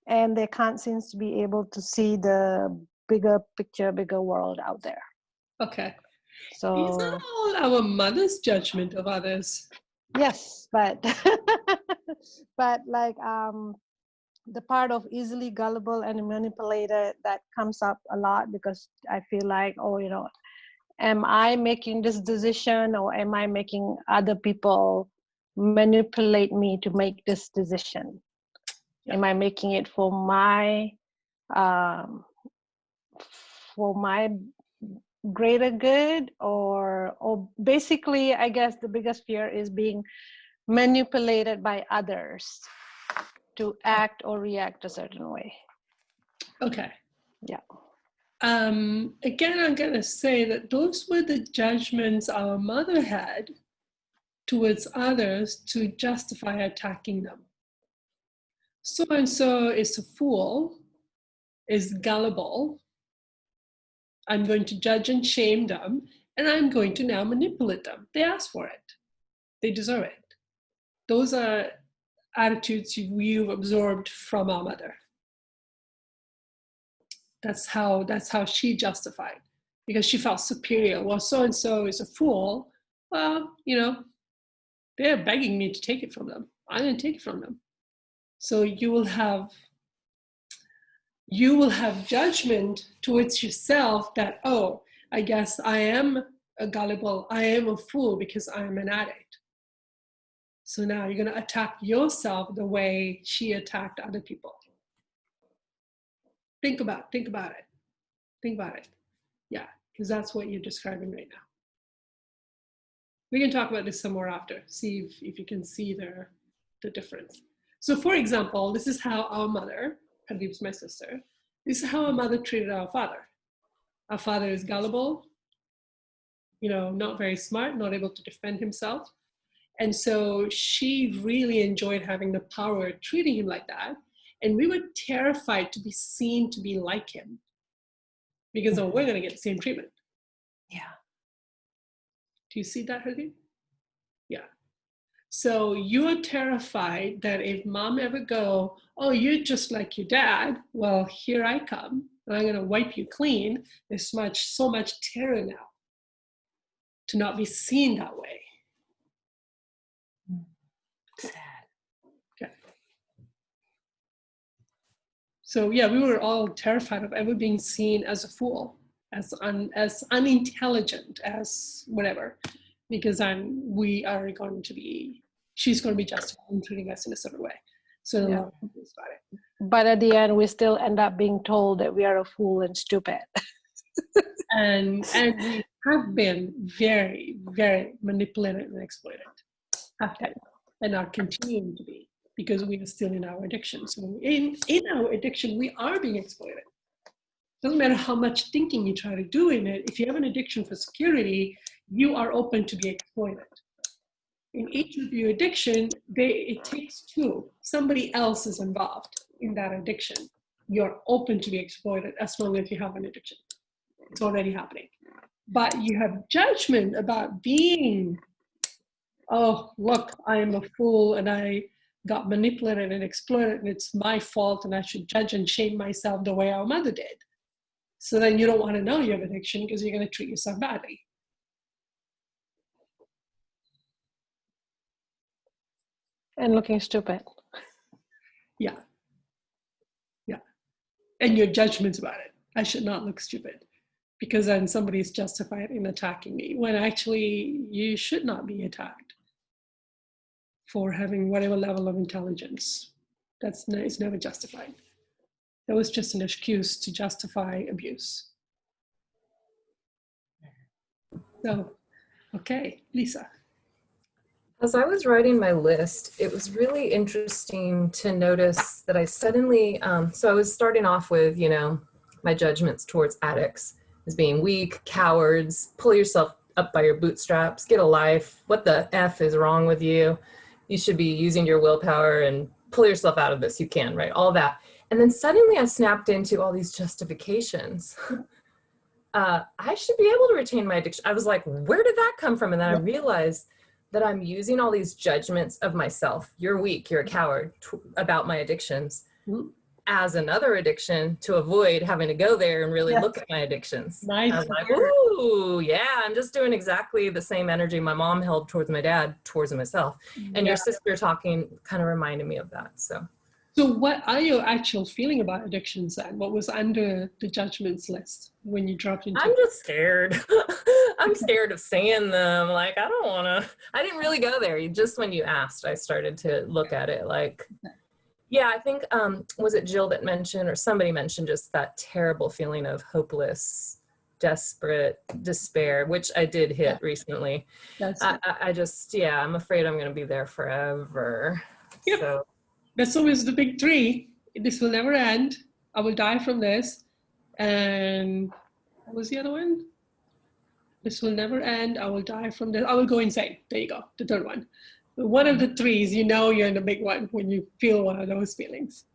And they can't seem to be able to see the bigger picture, bigger world out there. Okay. So is that all our mother's judgment of others? Yes, but but like the part of easily gullible and manipulated, that comes up a lot, because I feel like, oh, you know, am I making this decision, or am I making other people manipulate me to make this decision? Yeah. Am I making it for my greater good, or basically, I guess the biggest fear is being manipulated by others to act or react a certain way. Okay. Yeah. Again, I'm going to say that those were the judgments our mother had towards others to justify attacking them. So-and-so is a fool, is gullible. I'm going to judge and shame them, and I'm going to now manipulate them. They asked for it. They deserve it. Those are attitudes you've absorbed from our mother. That's how she justified, because she felt superior. Well, so-and-so is a fool. Well, you know, they're begging me to take it from them. I didn't take it from them. So you will have judgment towards yourself that, oh, I guess I am a gullible, I am a fool because I am an addict. So now you're going to attack yourself the way she attacked other people. Think about it. Yeah, because that's what you're describing right now. We can talk about this some more after, see if you can see the difference. So for example, this is how our mother, Hadib's my sister, this is how our mother treated our father. Our father is gullible, you know, not very smart, not able to defend himself. And so she really enjoyed having the power, treating him like that. And we were terrified to be seen to be like him, because oh, we're going to get the same treatment. Yeah. Do you see that, Hadib? Yeah. So you're terrified that if mom ever go, oh, you're just like your dad, well, here I come, and I'm going to wipe you clean. There's so much terror now to not be seen that way. Sad. Okay. So yeah, we were all terrified of ever being seen as a fool, as unintelligent, as whatever, because she's going to be justified in treating us in a certain way. So Yeah. a lot of people about it. But at the end, we still end up being told that we are a fool and stupid. And we have been very, very manipulated and exploited, and are continuing to be, because we are still in our addiction. So in our addiction, we are being exploited. Doesn't matter how much thinking you try to do in it. If you have an addiction for security, you are open to be exploited. In each of your addiction, it takes two. Somebody else is involved in that addiction. You're open to be exploited as long as you have an addiction. It's already happening. But you have judgment about being, oh, look, I am a fool and I got manipulated and exploited and it's my fault and I should judge and shame myself the way our mother did. So then you don't want to know you have addiction because you're going to treat yourself badly. And looking stupid. Yeah. Yeah. And your judgments about it. I should not look stupid because then somebody's justified in attacking me when actually you should not be attacked for having whatever level of intelligence. It's never justified. That was just an excuse to justify abuse. So, okay, Lisa. As I was writing my list, it was really interesting to notice that I suddenly, so I was starting off with, you know, my judgments towards addicts as being weak, cowards, pull yourself up by your bootstraps, get a life, what the F is wrong with you? You should be using your willpower and pull yourself out of this, you can, right? All that. And then suddenly I snapped into all these justifications. I should be able to retain my addiction. I was like, where did that come from? And then I realized that I'm using all these judgments of myself. You're weak, you're a coward about my addictions as another addiction to avoid having to go there and really look at my addictions. Nice. I was like, ooh, yeah, I'm just doing exactly the same energy my mom held towards my dad, towards myself. And your sister talking kind of reminded me of that, so. So what are your actual feeling about addictions then? What was under the judgments list when you dropped into I'm just scared. I'm scared of saying them. Like, I don't want to, I didn't really go there. Just when you asked, I started to look at it like, yeah, I think, was it Jill that mentioned, or somebody mentioned just that terrible feeling of hopeless, desperate, despair, which I did hit recently. I just, yeah, I'm afraid I'm going to be there forever. Yep. So. That's always the big three. This will never end. I will die from this. And what was the other one? This will never end. I will die from this. I will go insane. There you go. The third one. One of the threes, you know you're in the big one when you feel one of those feelings.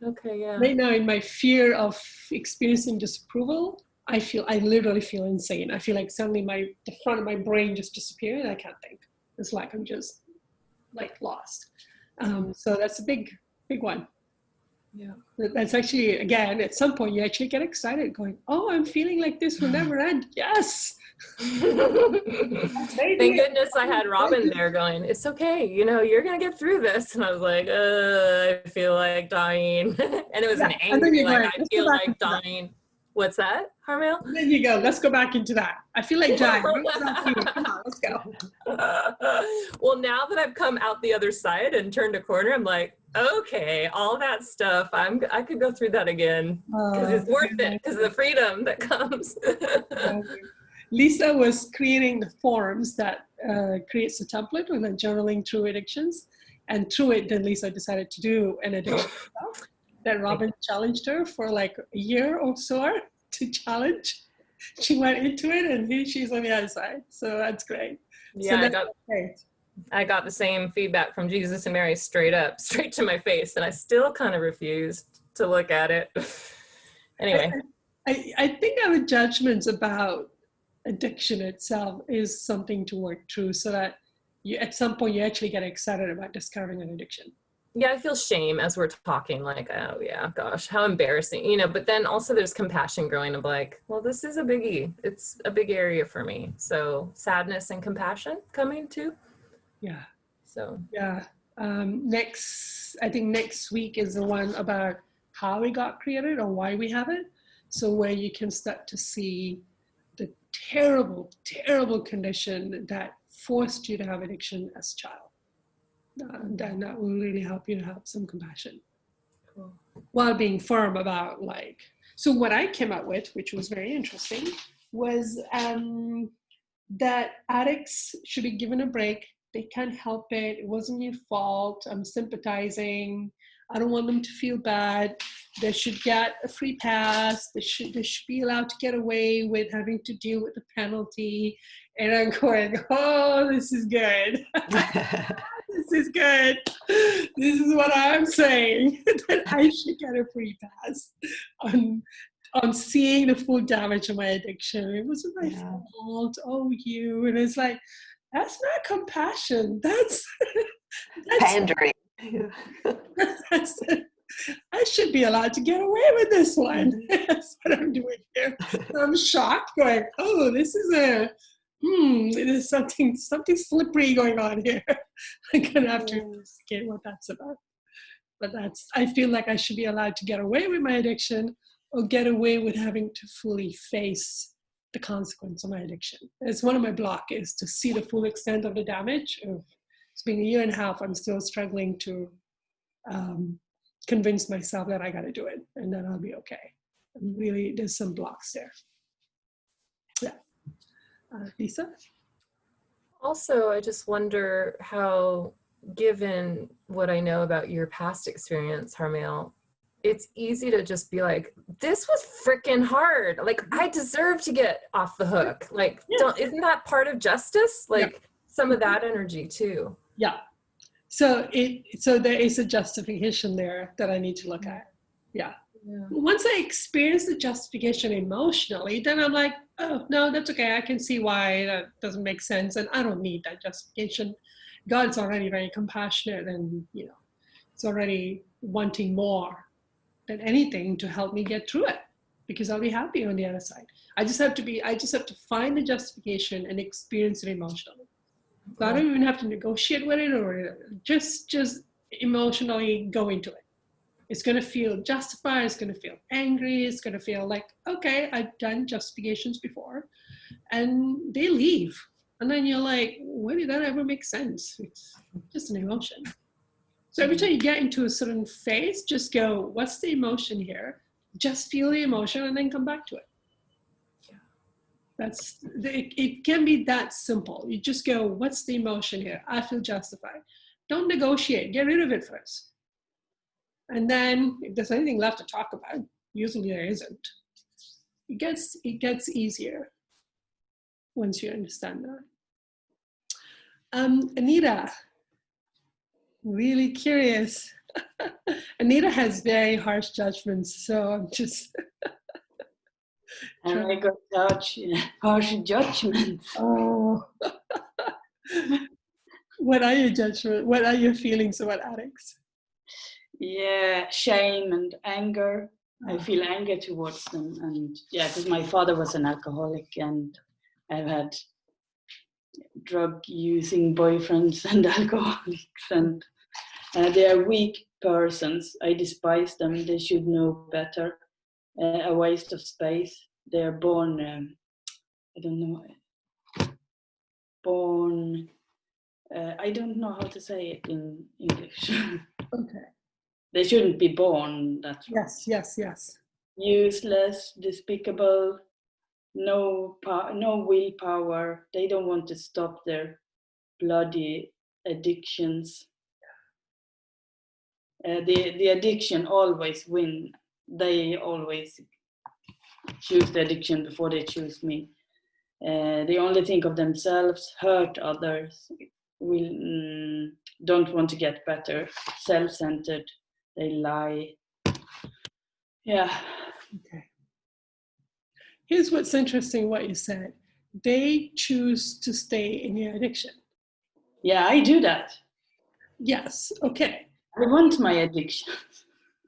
Okay, yeah. Right now, in my fear of experiencing disapproval, I literally feel insane. I feel like suddenly the front of my brain just disappeared and I can't think. It's like I'm just like lost. So that's a big one. Yeah. That's actually, again, at some point you actually get excited going, oh, I'm feeling like this will never end. Yes. Thank goodness I had Robin there going, it's okay, you know, you're going to get through this. And I was like, I feel like dying. And it was an angry, like, I feel like dying. What's that, Harmel? There you go. Let's go back into that. I feel like dying. Come on, let's go. Well, now that I've come out the other side and turned a corner, I'm like, okay, all that stuff, I could go through that again because it's worth it because of the freedom that comes. Lisa was creating the forums that creates a template with journaling through addictions. And through it, then Lisa decided to do an addiction stuff. That Robin challenged her for like a year or so to challenge. She went into it and she's on the other side. So that's great. Yeah, so I got the same feedback from Jesus and Mary straight to my face. And I still kind of refused to look at it. Anyway. I think our judgments about addiction itself is something to work through so that at some point you actually get excited about discovering an addiction. Yeah, I feel shame as we're talking, like, oh yeah, gosh, how embarrassing, you know, but then also there's compassion growing of like, well, this is a biggie. It's a big area for me. So sadness and compassion coming too. Yeah. So. Yeah. I think next week is the one about how it got created or why we have it. So where you can start to see the terrible, terrible condition that forced you to have addiction as a child. Then that will really help you to have some compassion. Cool. While being firm about like, so what I came up with, which was very interesting, was that addicts should be given a break. They can't help it. It wasn't your fault. I'm sympathizing. I don't want them to feel bad. They should get a free pass. They should be allowed to get away with having to deal with the penalty. And I'm going, oh, this is good. This is good. This is what I'm saying, that I should get a free pass on seeing the full damage of my addiction. It wasn't my fault. Oh, you. And it's like, that's not compassion. That's pandering. I should be allowed to get away with this one. That's what I'm doing here. I'm shocked going, oh, this is there's something slippery going on here. I'm gonna have to investigate what that's about. But I feel like I should be allowed to get away with my addiction, or get away with having to fully face the consequence of my addiction. It's one of my blocks, is to see the full extent of the damage. It's been 1.5 years, I'm still struggling to convince myself that I gotta do it and that I'll be okay. And really, there's some blocks there. Yeah. Lisa? Also, I just wonder how, given what I know about your past experience, Harmail, it's easy to just be like, this was freaking hard. Like, I deserve to get off the hook. Like, isn't that part of justice? Like, some of that energy too. Yeah. So there is a justification there that I need to look at. Yeah. Once I experience the justification emotionally, then I'm like, oh, no, that's okay. I can see why that doesn't make sense. And I don't need that justification. God's already very compassionate, and, it's already wanting more than anything to help me get through it, because I'll be happy on the other side. I just have to find the justification and experience it emotionally. So I don't even have to negotiate with it, or just emotionally go into it. It's going to feel justified. It's going to feel angry. It's going to feel like, okay, I've done justifications before, and they leave. And then you're like, when did that ever make sense? It's just an emotion. So every time you get into a certain phase, just go, what's the emotion here? Just feel the emotion and then come back to it. It can be that simple. You just go, what's the emotion here? I feel justified. Don't negotiate. Get rid of it first. And then if there's anything left to talk about, usually there isn't. It gets easier once you understand that. Anita, really curious. Anita has very harsh judgments, so I'm just... And I got harsh judgments. Oh. What are your judgments? What are your feelings about addicts? Yeah, shame and anger. I feel anger towards them, and because my father was an alcoholic, and I've had drug-using boyfriends and alcoholics, and they are weak persons. I despise them. They should know better. A waste of space. They're born, I don't know how to say it in English. Okay. They shouldn't be born. That's right. Yes. Useless, despicable, no willpower. They don't want to stop their bloody addictions. The addiction always win. They always choose the addiction before they choose me. They only think of themselves, hurt others, don't want to get better, self-centered. They lie. Yeah. Okay. Here's what's interesting, what you said. They choose to stay in your addiction. Yeah, I do that. Yes, okay. I want my addiction.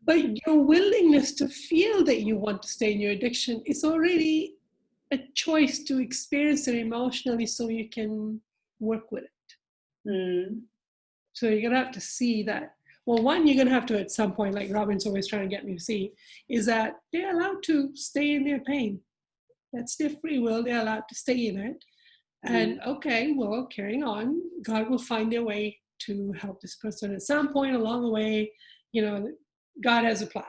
But your willingness to feel that you want to stay in your addiction is already a choice to experience it emotionally so you can work with it. So you're going to have to see that. Well, one, you're going to have to, at some point, like Robin's always trying to get me to see, is that they're allowed to stay in their pain. That's their free will. They're allowed to stay in it. And okay, well, carrying on, God will find their way to help this person. At some point along the way, God has a plan.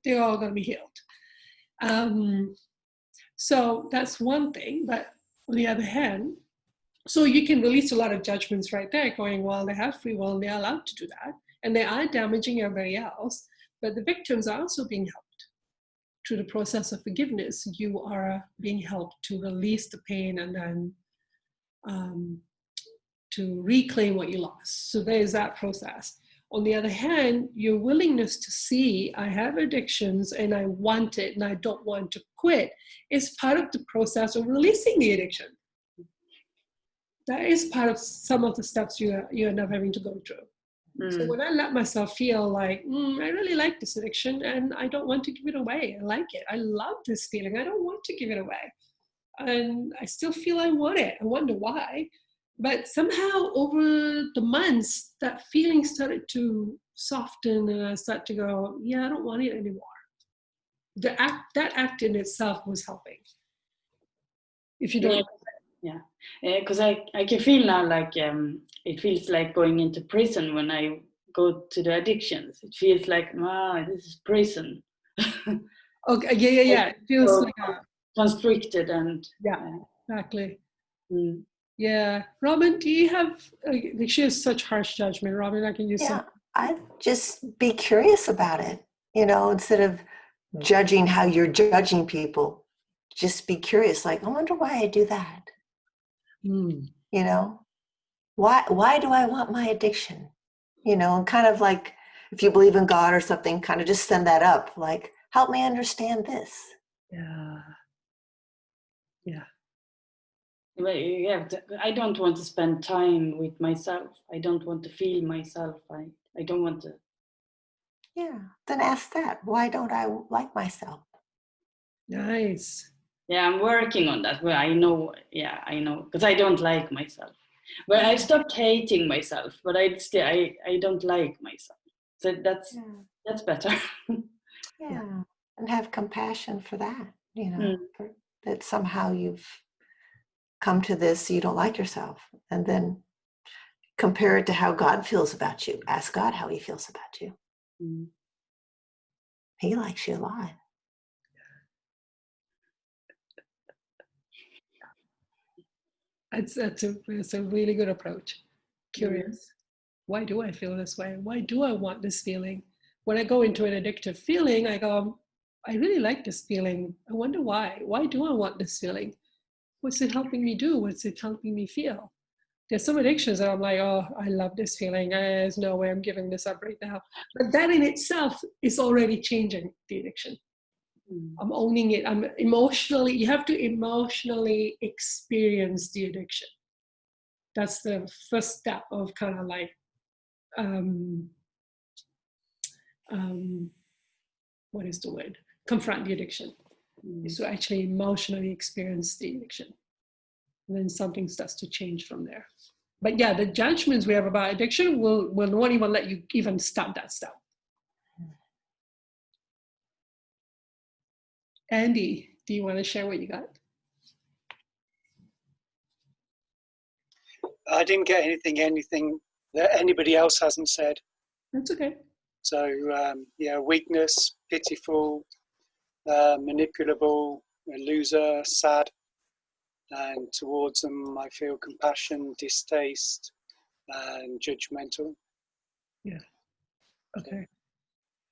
They're all going to be healed. So that's one thing. But on the other hand, so you can release a lot of judgments right there going, well, they have free will and they're allowed to do that. And they are damaging everybody else. But the victims are also being helped through the process of forgiveness. You are being helped to release the pain and then to reclaim what you lost. So there is that process. On the other hand, your willingness to see, I have addictions and I want it and I don't want to quit, is part of the process of releasing the addiction. That is part of some of the steps you end up having to go through. So when I let myself feel like, I really like this addiction and I don't want to give it away. I like it. I love this feeling. I don't want to give it away. and I still feel I want it. I wonder why. But somehow over the months, that feeling started to soften, and I started to go, yeah, I don't want it anymore. That act in itself was helping. If you don't. Yeah, because I can feel now like it feels like going into prison when I go to the addictions. It feels like, this is prison. Okay, yeah. It feels so like constricted and exactly. Mm. Yeah, Robin, do you have? She has such harsh judgment. Robin, I can use some. I'd just be curious about it. Instead of judging how you're judging people, just be curious. Like, I wonder why I do that. Why do I want my addiction? And kind of like, if you believe in God or something, kind of just send that up. Like, help me understand this. Yeah. But I don't want to spend time with myself. I don't want to feel myself. I don't want to. Yeah. Then ask that. Why don't I like myself? Nice. Yeah, I'm working on that. Well, I know. Yeah, I know, because I don't like myself. But I stopped hating myself. But I don't like myself. So that's better. Yeah. And have compassion for that. That somehow you've come to this, you don't like yourself, and then compare it to how God feels about you. Ask God how he feels about you. He likes you a lot. That's a really good approach. Curious. Why do I feel this way? Why do I want this feeling? When I go into an addictive feeling, I go, I really like this feeling. I wonder why. Why do I want this feeling? What's it helping me do? What's it helping me feel? There's some addictions that I'm like, oh, I love this feeling. There's no way I'm giving this up right now. But that in itself is already changing the addiction. I'm owning it. You have to emotionally experience the addiction. That's the first step of kind of like, what is the word? Confront the addiction. Is to actually emotionally experience the addiction. And then something starts to change from there. But yeah, the judgments we have about addiction will not even let you even start that step. Andy, do you want to share what you got? I didn't get anything that anybody else hasn't said. That's okay. So weakness, pitiful, manipulable, a loser, sad, and towards them I feel compassion, distaste, and judgmental. Yeah. Okay.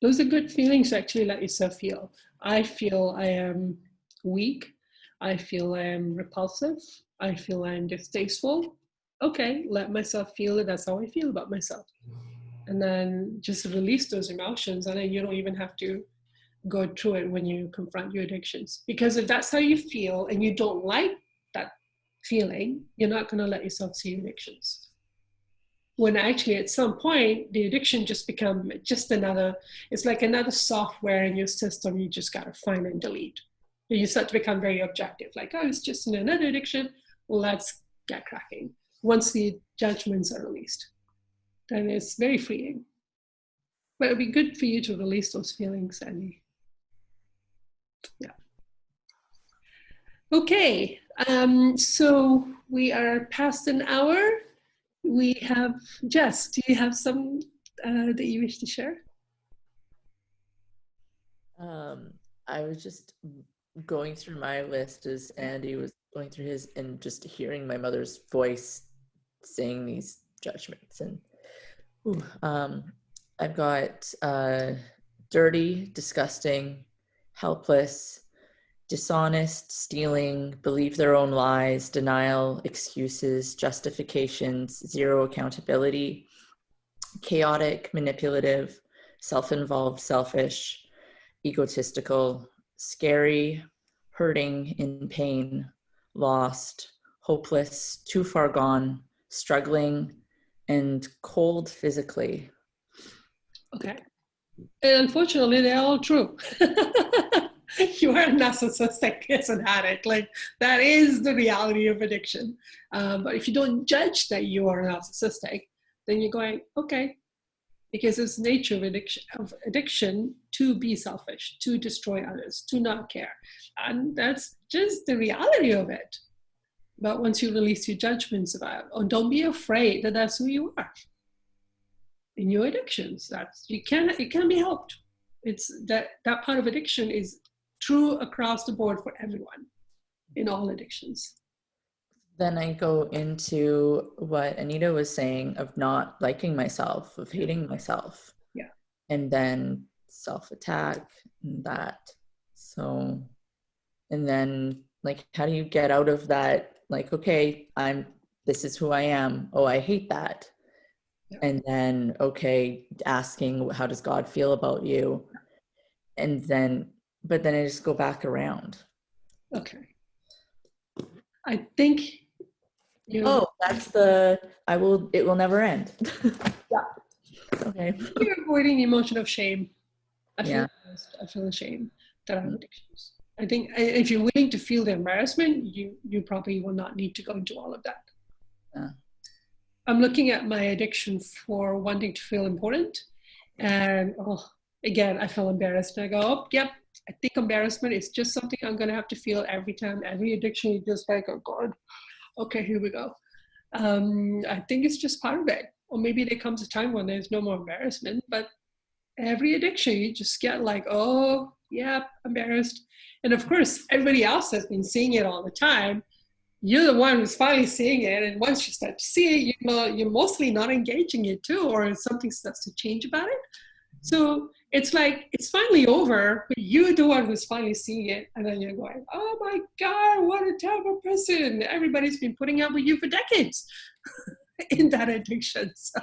Those are good feelings to actually let yourself feel. I feel I am weak. I feel I am repulsive. I feel I am distasteful. Okay, let myself feel it. That's how I feel about myself. And then just release those emotions, and then you don't even have to go through it when you confront your addictions. Because if that's how you feel and you don't like that feeling, you're not going to let yourself see your addictions. When actually at some point, the addiction just becomes just it's like another software in your system you just got to find and delete. And you start to become very objective, like, oh, it's just another addiction, let's get cracking. Once the judgments are released, then it's very freeing. But it'd be good for you to release those feelings, Annie. Yeah. Okay, so we are past an hour. We have Jess. Do you have some that you wish to share? I was just going through my list as Andy was going through his, and just hearing my mother's voice saying these judgments. And I've got dirty, disgusting, helpless, dishonest, stealing, believe their own lies, denial, excuses, justifications, zero accountability, chaotic, manipulative, self-involved, selfish, egotistical, scary, hurting, in pain, lost, hopeless, too far gone, struggling, and cold physically. Okay. And unfortunately, they're all true. You are narcissistic as an addict. Like, that is the reality of addiction. But if you don't judge that you are narcissistic, then you're going, okay, because it's nature of addiction to be selfish, to destroy others, to not care. And that's just the reality of it. But once you release your judgments about, oh, don't be afraid that that's who you are. In your addictions, it can be helped. It's that part of addiction is true across the board for everyone in all addictions. Then I go into what Anita was saying of not liking myself, of hating myself. Yeah. And then self-attack and that. So, and then like, how do you get out of that? Like, okay, this is who I am. Oh, I hate that. Yeah. And then, okay, asking, how does God feel about you? And then, but then I just go back around. Okay. I think that's it will never end. Yeah. Okay. You're avoiding the emotion of shame. I feel ashamed that I have addictions. I think if you're willing to feel the embarrassment, you probably will not need to go into all of that. Yeah. I'm looking at my addiction for wanting to feel important. And again, I feel embarrassed. And I go, oh, yep, I think embarrassment is just something I'm going to have to feel every time. Every addiction, you just like, oh, God, okay, here we go. I think it's just part of it. Or maybe there comes a time when there's no more embarrassment. But every addiction, you just get like, oh, yeah, embarrassed. And of course, everybody else has been seeing it all the time. You're the one who's finally seeing it. And once you start to see it, you're mostly not engaging it too, or something starts to change about it. So it's like, it's finally over, but you're the one who's finally seeing it. And then you're going, oh my God, what a terrible person. Everybody's been putting up with you for decades in that addiction. So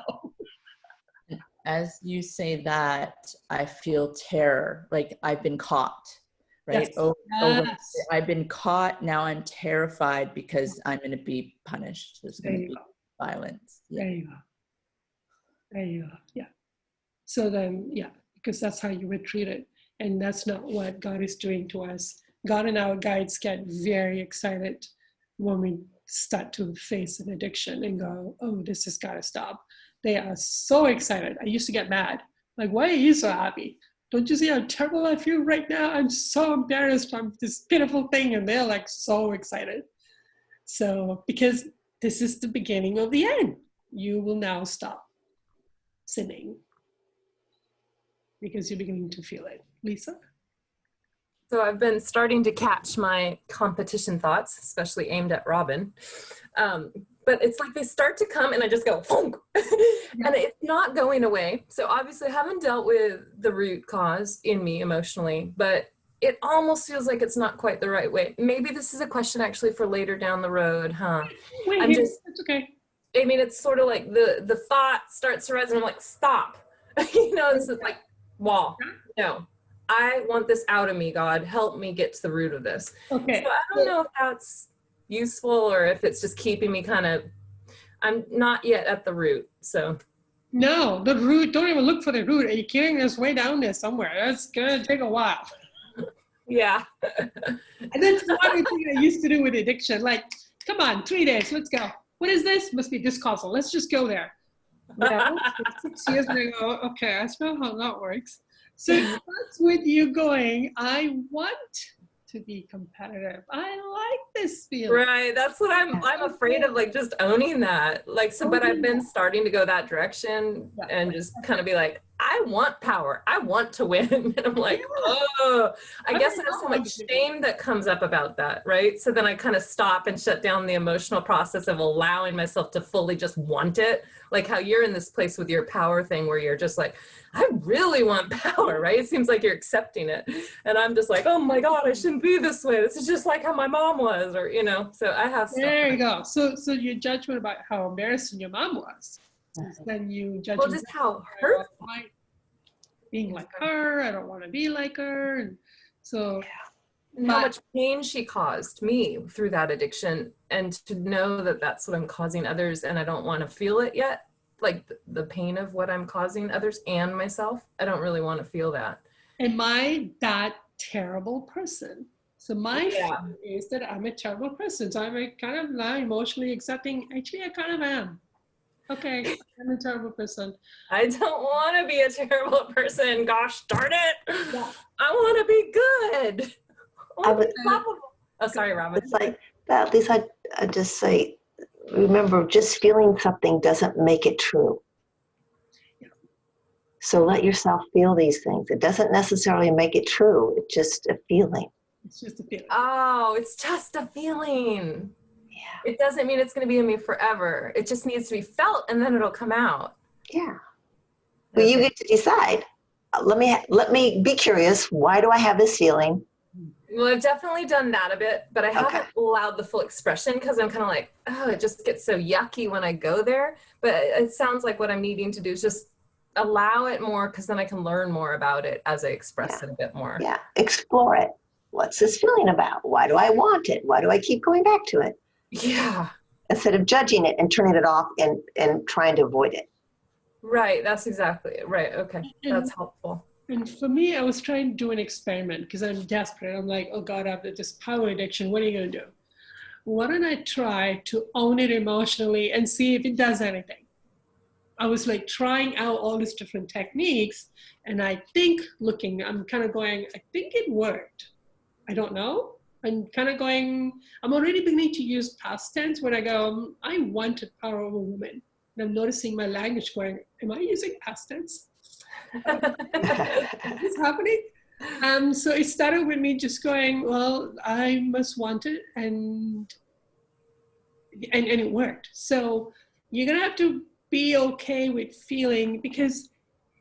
as you say that, I feel terror, like I've been caught, right? Yes. I've been caught, now I'm terrified because I'm going to be punished. There's going to be violence. Yeah. There you go. Yeah. So then, yeah, because that's how you were treated. And that's not what God is doing to us. God and our guides get very excited when we start to face an addiction and go, oh, this has got to stop. They are so excited. I used to get mad. Like, why are you so happy? Don't you see how terrible I feel right now? I'm so embarrassed from this pitiful thing. And they're like so excited. So, because this is the beginning of the end. You will now stop sinning because you're beginning to feel it. Lisa? So I've been starting to catch my competition thoughts, especially aimed at Robin. But it's like they start to come and I just go, funk, and it's not going away. So obviously I haven't dealt with the root cause in me emotionally, but it almost feels like it's not quite the right way. Maybe this is a question actually for later down the road, huh? It's okay. I mean, it's sort of like the thought starts to rise and I'm like, stop. You know, it's like, wall. No, I want this out of me, God. Help me get to the root of this. Okay. So I don't know if that's useful or if it's just keeping me I'm not yet at the root, so. No, the root, don't even look for the root. Are you kidding? It's way down there somewhere. That's gonna take a while. Yeah. And that's one thing I used to do with addiction. Like, come on, 3 days, let's go. What is this? Must be this causal. Let's just go there. Yeah, 6 years and I go, okay, I know how that works. So that's with you going, I want to be competitive. I like this feeling. Right. That's what I'm afraid of, like just owning that. Like, so, but I've been starting to go that direction and just kind of be like, I want power. I want to win. And I'm like, oh, I guess there's so much shame that comes up about that. Right. So then I kind of stop and shut down the emotional process of allowing myself to fully just want it. Like how you're in this place with your power thing where you're just like, I really want power, right? It seems like you're accepting it. And I'm just like, oh my God, I shouldn't be this way. This is just like how my mom was, or, you know, so I have stuff. There you go. So your judgment about how embarrassing your mom was, then you judge just how hurtful. Being like her, I don't want to be like her. And so and how much pain she caused me through that addiction, and to know that that's what I'm causing others and I don't want to feel it yet, like the pain of what I'm causing others and myself. I don't really want to feel that. And my dad terrible person. So my fear is that I'm a terrible person. So I'm kind of now emotionally accepting, actually I kind of am. Okay, I'm a terrible person. I don't want to be a terrible person. Gosh darn it. Yeah. I want to be good. Oh, sorry, Robin. It's like, at least I just say, remember, just feeling something doesn't make it true. So let yourself feel these things. It doesn't necessarily make it true. It's just a feeling. It's just a feeling. Oh, it's just a feeling. Yeah. It doesn't mean it's going to be in me forever. It just needs to be felt, and then it'll come out. Yeah. Well, you get to decide. Let me be curious. Why do I have this feeling? Well, I've definitely done that a bit, but I haven't allowed the full expression because I'm kind of like, oh, it just gets so yucky when I go there. But it sounds like what I'm needing to do is just allow it more, because then I can learn more about it as I express it a bit more. Yeah, explore it. What's this feeling about? Why do I want it? Why do I keep going back to it? Yeah. Instead of judging it and turning it off and trying to avoid it. Right, that's exactly it. Right, okay, that's helpful. And for me, I was trying to do an experiment because I'm desperate. I'm like, oh God, I've got this power addiction. What are you going to do? Why don't I try to own it emotionally and see if it does anything? I was like trying out all these different techniques, and I think I'm kind of going, I think it worked. I don't know. I'm kind of going, I'm already beginning to use past tense when I go, I wanted power over women. And I'm noticing my language going, am I using past tense? Is this happening? So it started with me just going, well, I must want it, and it worked. So you're gonna have to be okay with feeling, because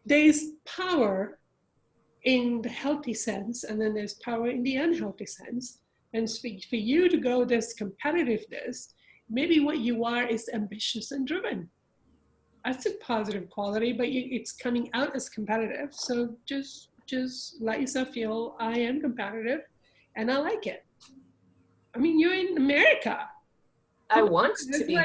there's power in the healthy sense, and then there's power in the unhealthy sense. And for you to go this competitiveness, maybe what you are is ambitious and driven. That's a positive quality, but it's coming out as competitive. So just let yourself feel, I am competitive and I like it. I mean, you're in America. I want to be.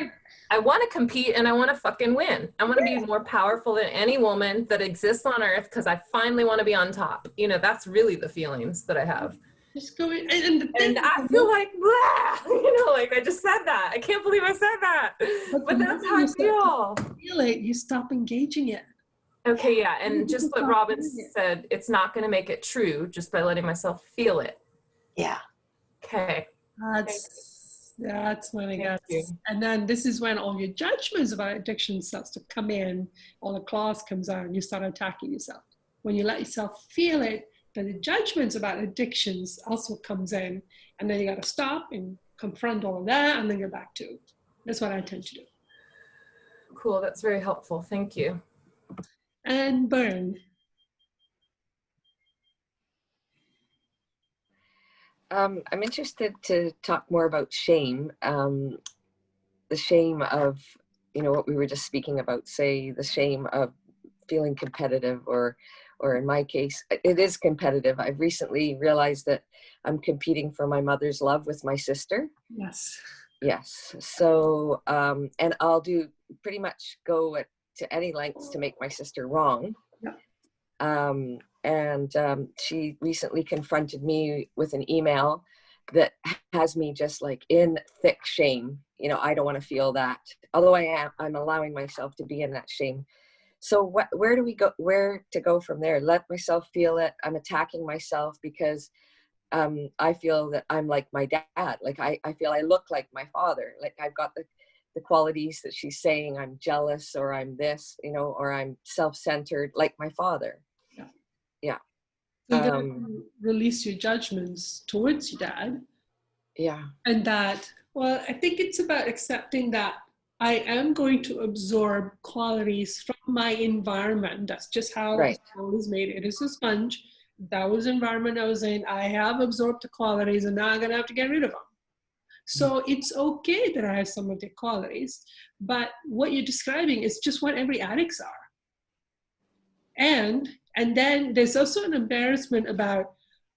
I want to compete, and I want to fucking win. I want to be more powerful than any woman that exists on earth, because I finally want to be on top. You know, that's really the feelings that I have. Just go in, and I feel like, blah, you know, like I just said that. I can't believe I said that. But that's how I feel. Feel it, you stop engaging it. Okay, yeah, and just what Robin said, it's not going to make it true just by letting myself feel it. Yeah. Okay. That's when it gets, and then this is when all your judgments about addiction starts to come in, all the claws comes out, and you start attacking yourself. When you let yourself feel it, then the judgments about addictions also comes in, and then you got to stop and confront all of that, and then go back to. That's what I tend to do. Cool, that's very helpful. Thank you. And Burn. I'm interested to talk more about shame. The shame of, you know, what we were just speaking about, say the shame of feeling competitive, or in my case, it is competitive. I've recently realized that I'm competing for my mother's love with my sister. Yes. Yes. So, and I'll do pretty much go to any lengths to make my sister wrong. Yeah. She recently confronted me with an email that has me just like in thick shame. You know, I don't want to feel that. Although I'm allowing myself to be in that shame. So where do we go? Where to go from there? Let myself feel it. I'm attacking myself because I feel that I'm like my dad. Like I feel I look like my father. Like I've got the qualities that she's saying. I'm jealous, or I'm this, you know, or I'm self-centered like my father. Yeah. So you gotta release your judgments towards your dad. Yeah. And that, well, I think it's about accepting that I am going to absorb qualities from my environment. That's just how the soul is made. It is a sponge. That was the environment I was in. I have absorbed the qualities, and now I'm gonna have to get rid of them. So it's okay that I have some of the qualities, but what you're describing is just what every addicts are. And then there's also an embarrassment about,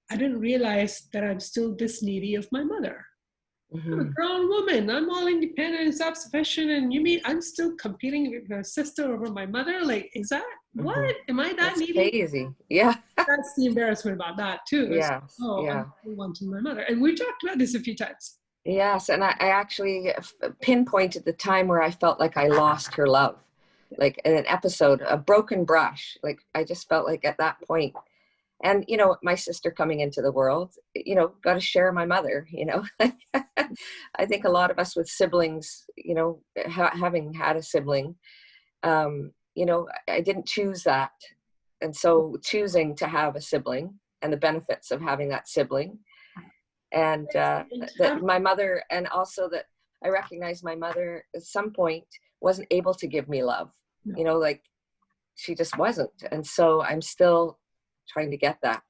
I didn't realize that I'm still this needy of my mother. Mm-hmm. I'm a grown woman. I'm all independent and self-sufficient. And you mean I'm still competing with my sister over my mother? Like, is that what? Am I that That's needy? crazy. Yeah. That's the embarrassment about that too. It's, Yes. oh, Yeah. I'm wanting my mother. And we talked about this a few times. Yes. And I actually pinpointed the time where I felt like I lost her love, like in an episode, a broken brush. Like I just felt like at that point, and, you know, my sister coming into the world, you know, got to share my mother, you know. I think a lot of us with siblings, you know, having had a sibling, you know, I didn't choose that. And so choosing to have a sibling and the benefits of having that sibling, and that my mother, and also that I recognized my mother at some point wasn't able to give me love, you know, like she just wasn't. And so I'm still trying to get that.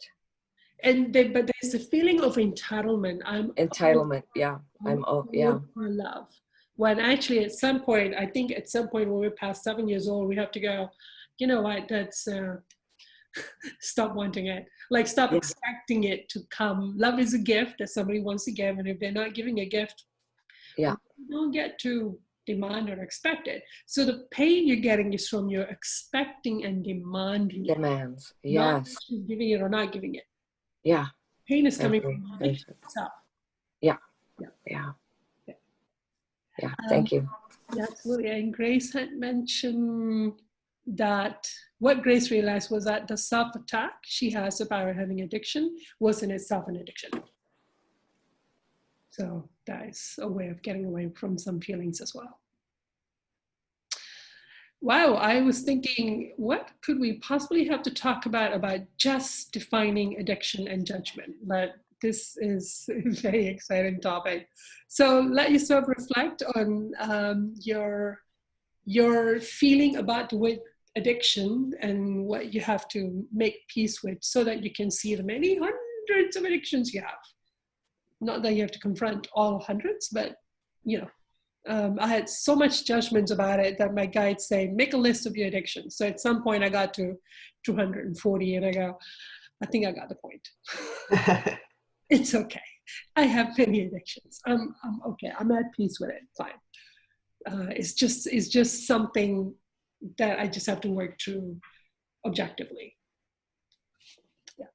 And then, but there's a feeling of entitlement. Entitlement. Yeah. Yeah. For love. When actually at some point, I think at some point when we're past 7 years old, we have to go, you know what, that's, stop wanting it. Like stop expecting it to come. Love is a gift that somebody wants to give. And if they're not giving a gift, you don't get to demand or expect it. So the pain you're getting is from your expecting and demanding it. Demands. Not Yes. giving it or not giving it. Yeah. Pain is coming from addiction itself. Yeah. Yeah. Yeah. Thank you. Yeah, absolutely. And Grace had mentioned that what Grace realized was that the self-attack she has about having addiction was in itself an addiction. So that is a way of getting away from some feelings as well. Wow, I was thinking, what could we possibly have to talk about just defining addiction and judgment? But this is a very exciting topic. So let yourself reflect on your feeling about the word addiction and what you have to make peace with so that you can see the many hundreds of addictions you have. Not that you have to confront all hundreds, but you know, I had so much judgments about it that my guides say, make a list of your addictions. So at some point I got to 240 and I go, I think I got the point. It's okay. I have many addictions. I'm okay. I'm at peace with it. Fine. It's just something that I just have to work through objectively. Yeah.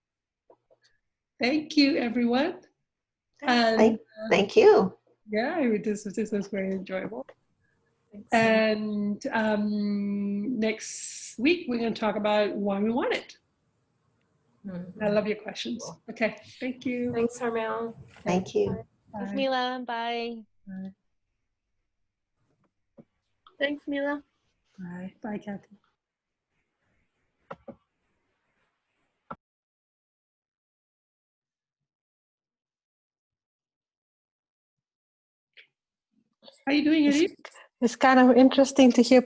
Thank you, everyone. And, thank you. Yeah, this was very enjoyable. Thanks. And next week, we're going to talk about why we want it. I love your questions. Okay, thank you. Thanks, Harmel. Thank you. Thanks, Mila. Bye. Bye. Thanks, Mila. Bye. Bye, Kathy. How are you doing, Elise? It's kind of interesting to hear